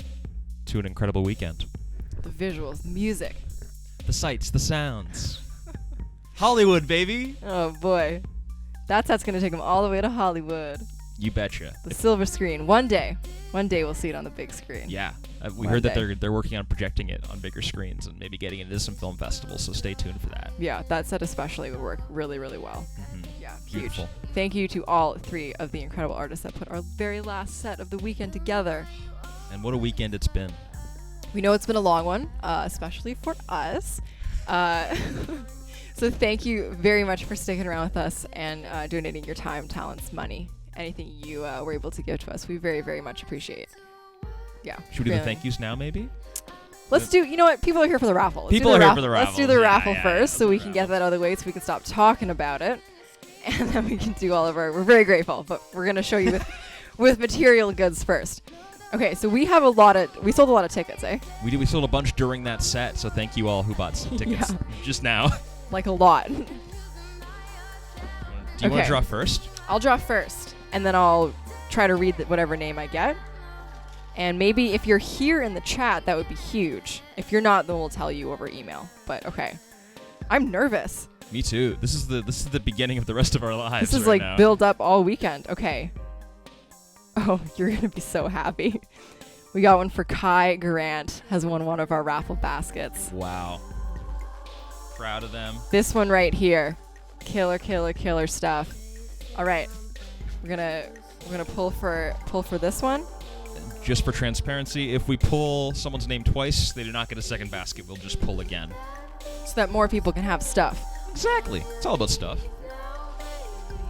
to an incredible weekend. The visuals, the music. The sights, the sounds. Hollywood, baby! Oh boy. That's going to take them all the way to Hollywood. You betcha. The silver screen. One day we'll see it on the big screen. Yeah. We One heard that day. they're working on projecting it on bigger screens and maybe getting into some film festivals, so stay tuned for that. Yeah, that set especially would work really, really well. Yeah, Beautiful. huge. Thank you to all three of the incredible artists that put our very last set of the weekend together. And what a weekend it's been. We know it's been a long one, especially for us. So thank you very much for sticking around with us and donating your time, talents, money, anything you were able to give to us. We very, very much appreciate. Yeah. Should we do the thank yous now, maybe? Let's do, you know what? People are here for the raffle. Let's People do are the here for the Let's do raffles. the Yeah, raffle yeah, first yeah, so the we can get that out of the way so we can stop talking about it. And then we can do all of our, we're very grateful, but we're going to show you with material goods first. Okay, so we sold a lot of tickets, eh? We did. We sold a bunch during that set, so thank you all who bought some tickets Yeah. just now. Like a lot. Do you want Okay. to draw first? I'll draw first, and then I'll try to read whatever name I get. And maybe if you're here in the chat, that would be huge. If you're not, then we'll tell you over email. But okay. I'm nervous. Me too. This is the beginning of the rest of our lives. This is right like now. build up all weekend. Okay. Oh, you're gonna be so happy. We got one for Kai Garant. Has won one of our raffle baskets. Wow. Proud of them. This one right here. Killer, killer, killer stuff. All right. We're gonna pull for this one. Just for transparency, if we pull someone's name twice, they do not get a second basket. We'll just pull again. So that more people can have stuff. Exactly. It's all about stuff.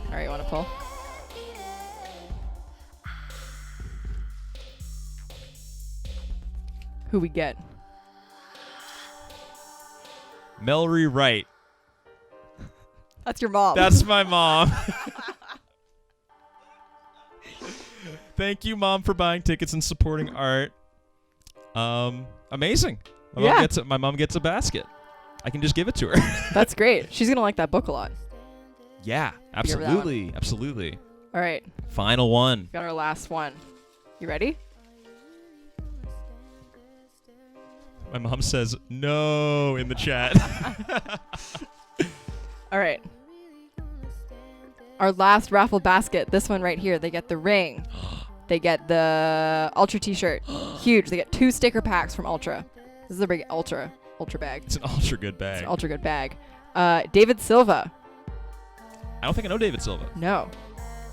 All right, you want to pull? Who we get? Melry Wright. That's your mom. That's my mom. Thank you, Mom, for buying tickets and supporting art. Amazing. My mom gets a basket. I can just give it to her. That's great. She's going to like that book a lot. Yeah, absolutely. Absolutely. All right. Final one. Got our last one. You ready? My mom says no in the chat. All right. Our last raffle basket. This one right here. They get the ring. They get the Ultra t-shirt. Huge. They get 2 sticker packs from Ultra. This is a big Ultra bag. It's an ultra good bag. It's an ultra good bag. David Silva. I don't think I know David Silva. No.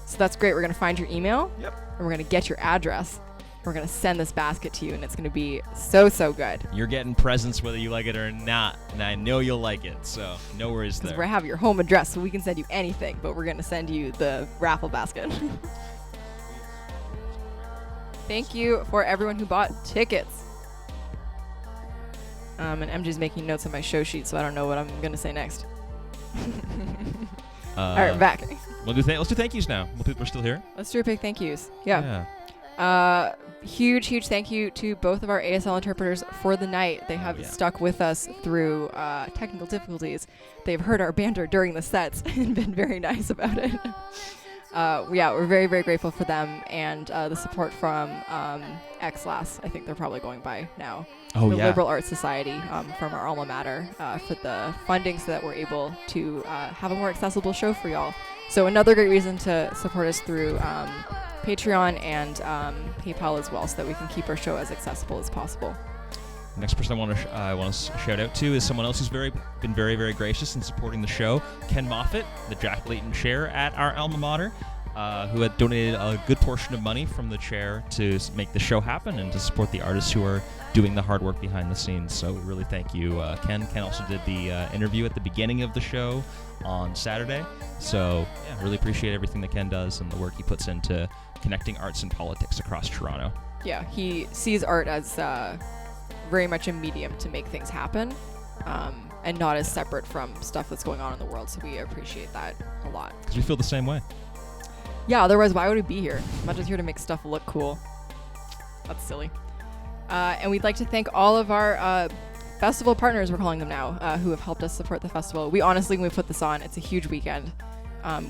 So that's great. We're going to find your email. Yep. And we're going to get your address. We're going to send this basket to you, and it's going to be so, so good. You're getting presents whether you like it or not, and I know you'll like it, so no worries there. Because we have your home address, so we can send you anything, but we're going to send you the raffle basket. Thank you for everyone who bought tickets. And MJ's making notes on my show sheet, so I don't know what I'm going to say next. All right, back. Let's do thank yous now. We're still here. Let's do a big thank yous. Yeah. Huge thank you to both of our ASL interpreters for the night. They have stuck with us through technical difficulties. They've heard our banter during the sets and been very nice about it. We're very, very grateful for them and the support from XLAS. I think they're probably going by now. The Liberal Arts Society from our alma mater for the funding so that we're able to have a more accessible show for y'all. So another great reason to support us through Patreon and PayPal as well, so that we can keep our show as accessible as possible. Next person I want to shout out to is someone else who's been very, very gracious in supporting the show. Ken Moffat, the Jack Layton chair at our alma mater, who had donated a good portion of money from the chair to make the show happen and to support the artists who are doing the hard work behind the scenes. So we really thank you, Ken. Ken also did the interview at the beginning of the show on Saturday. So yeah, really appreciate everything that Ken does and the work he puts into connecting arts and politics across Toronto. Yeah, he sees art as very much a medium to make things happen, and not as separate from stuff that's going on in the world. So we appreciate that a lot. Because we feel the same way. Yeah, otherwise why would we be here? I'm not just here to make stuff look cool. That's silly. And we'd like to thank all of our festival partners, we're calling them now, who have helped us support the festival. We honestly, when we put this on, it's a huge weekend.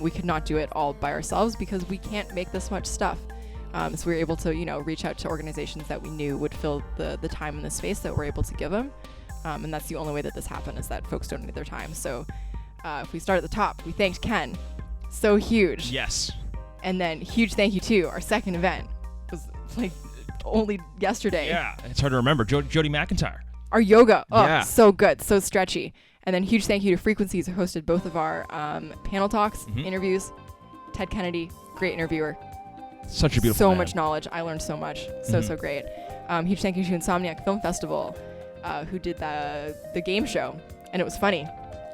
We could not do it all by ourselves because we can't make this much stuff. So we were able to, reach out to organizations that we knew would fill the time and the space that we're able to give them. And that's the only way that this happened, is that folks donated their time. So if we start at the top, we thanked Ken. So huge. Yes. And then huge thank you to our second event. It was like only yesterday. Yeah, it's hard to remember. Jody McIntyre. Our yoga. Oh, yeah. So good. So stretchy. And then huge thank you to Frequencies, who hosted both of our panel talks, interviews. Ted Kennedy, great interviewer. Such a beautiful So man. much knowledge. I learned so much. So great. Huge thank you to Insomniac Film Festival, who did the game show. And it was funny.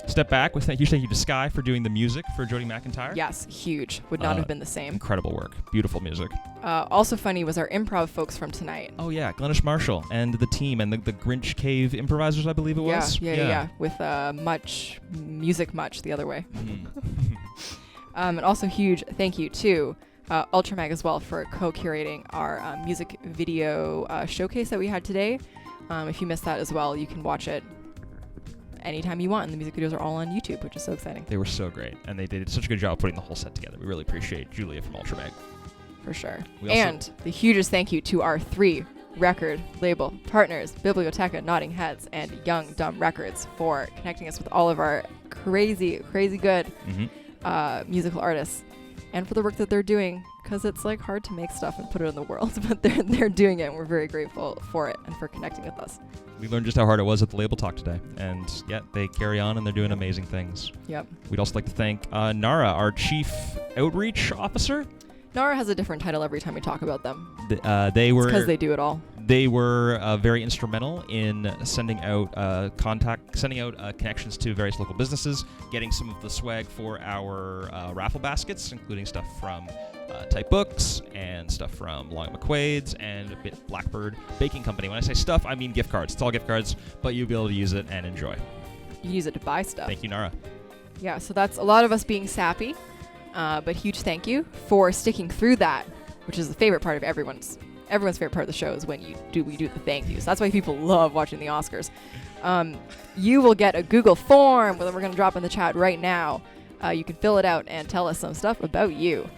Step back. Huge thank you to Sky for doing the music for Jody McIntyre. Yes, huge. Would not have been the same. Incredible work. Beautiful music. Also funny was our improv folks from tonight. Oh, yeah. Glennish Marshall and the team and the Grinch Cave improvisers, I believe it was. Yeah. With music the other way. And also huge thank you to Ultramag as well for co-curating our music video showcase that we had today. If you missed that as well, you can watch it anytime you want, and the music videos are all on YouTube, which is so exciting. They were so great, and they did such a good job putting the whole set together. We really appreciate Julia from Ultramag. For sure. And the hugest thank you to our 3 record label partners, Biblioteca Nodding Heads and Young Dumb Records, for connecting us with all of our crazy good musical artists, and for the work that they're doing, because it's like hard to make stuff and put it in the world, but they're doing it, and we're very grateful for it and for connecting with us. We learned just how hard it was at the label talk today, and yet they carry on and they're doing amazing things. Yep. We'd also like to thank Nara, our Chief Outreach Officer. Nara has a different title every time we talk about them. They were because they do it all. They were very instrumental in sending out connections to various local businesses, getting some of the swag for our raffle baskets, including stuff from Type Books and stuff from Long McQuaid's and a bit Blackbird Baking Company. When I say stuff, I mean gift cards. It's all gift cards, but you'll be able to use it and enjoy. You use it to buy stuff. Thank you, Nara. Yeah, so that's a lot of us being sappy, but huge thank you for sticking through that, which is the favorite part of everyone's favorite part of the show is when we do the thank yous. That's why people love watching the Oscars. You will get a Google form that we're going to drop in the chat right now. You can fill it out and tell us some stuff about you.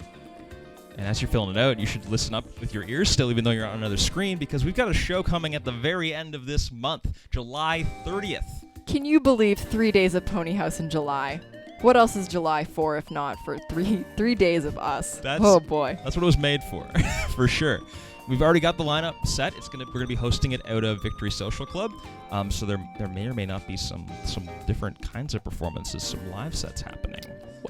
And as you're filling it out, you should listen up with your ears still, even though you're on another screen, because we've got a show coming at the very end of this month, July 30th. Can you believe 3 days of ponyHAUS in July? What else is July for if not for three days of us? Oh boy. That's what it was made for, for sure. We've already got the lineup set. We're gonna be hosting it out of Victory Social Club. So there may or may not be some different kinds of performances, some live sets happening.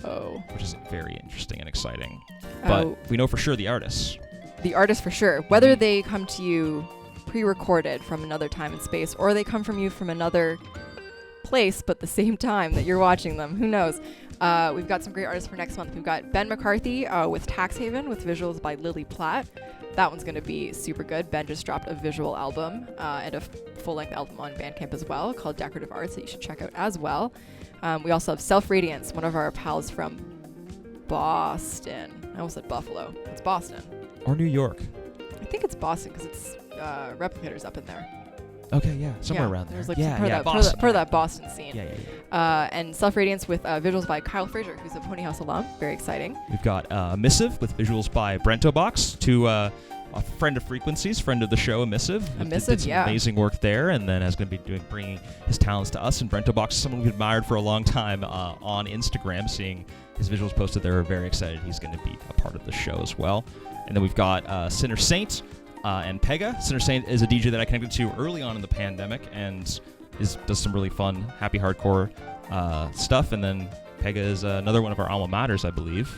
Whoa. Which is very interesting and exciting. But we know for sure the artists. The artists for sure. Whether they come to you pre-recorded from another time and space, or they come from you from another place but the same time that you're watching them, who knows. We've got some great artists for next month. We've got Ben McCarthy with Tax Haven with visuals by Lily Platt. That one's going to be super good. Ben just dropped a visual album and a full-length album on Bandcamp as well called Decorative Arts that you should check out as well. We also have Self Radiance, one of our pals from Boston. I almost said Buffalo. It's Boston. Or New York. I think it's Boston because it's Replicators up in there. Okay, yeah, somewhere around there. There's like Boston. part of that Boston scene. Yeah. And Self Radiance with visuals by Kyle Fraser, who's a ponyHAUS alum. Very exciting. We've got Missive with visuals by Brento Box, to a friend of Frequencies, friend of the show, Missive. Did some amazing work there, and then is going to be bringing his talents to us. And Brento Box is someone we've admired for a long time on Instagram. Seeing his visuals posted there, we're very excited he's going to be a part of the show as well. And then we've got Sinner Saint and Pega. Sinner Saint is a DJ that I connected to early on in the pandemic and does some really fun, happy hardcore stuff. And then Pega is another one of our alma maters, I believe.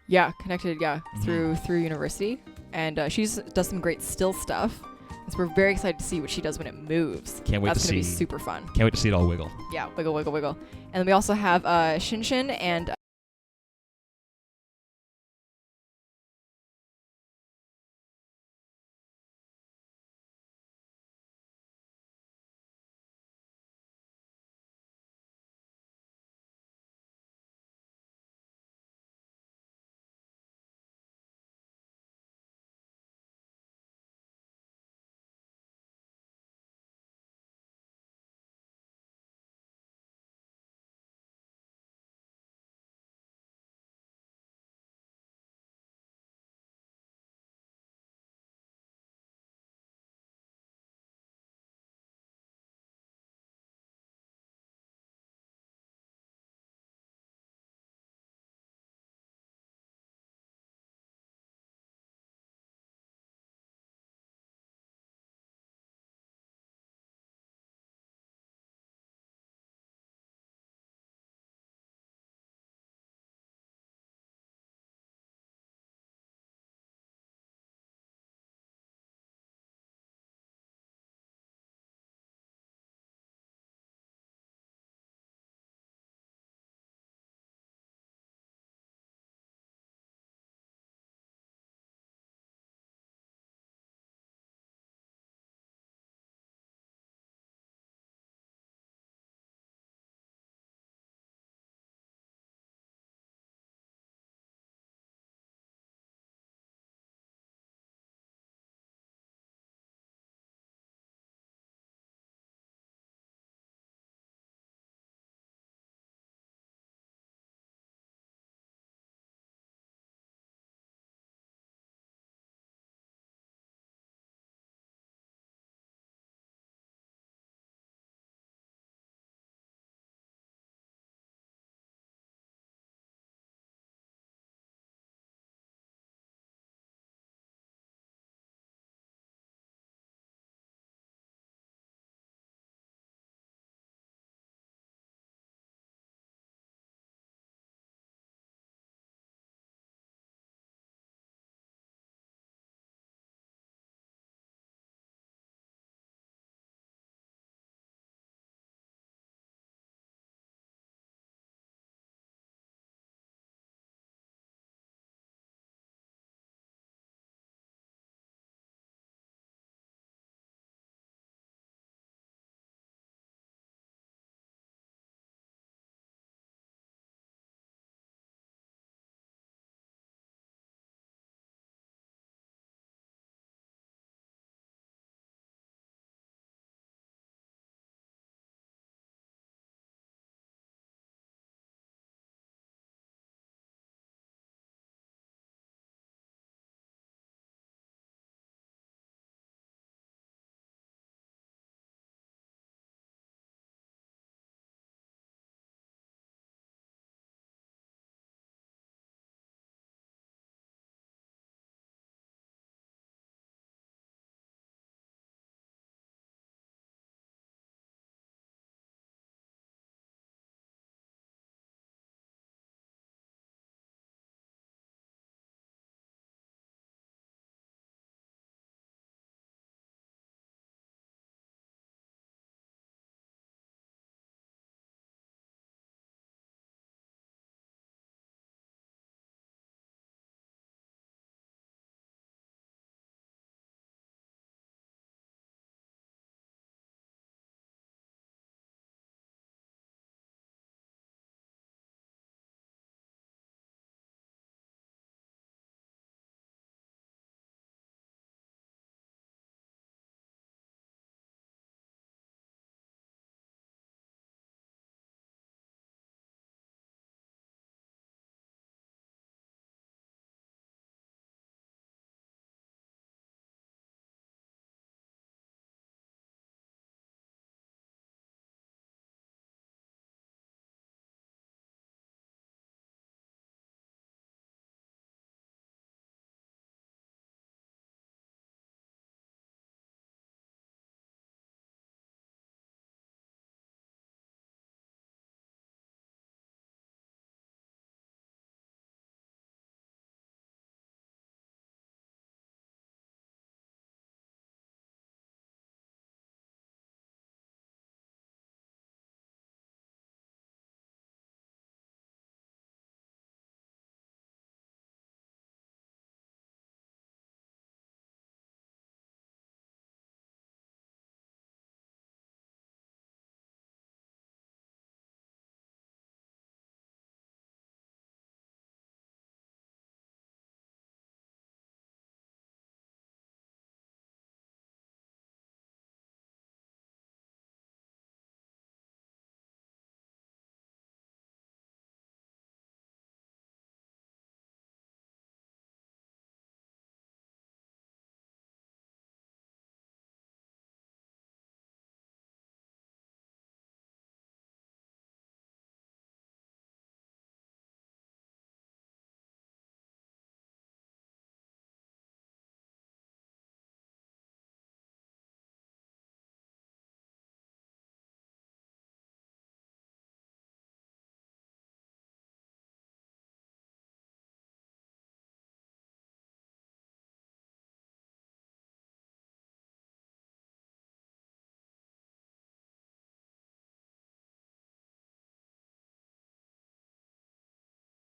Yeah, connected, through university. And she does some great still stuff. And so we're very excited to see what she does when it moves. Can't wait to see. That's going to be super fun. Can't wait to see it all wiggle. Yeah, wiggle. And then we also have Shinshin and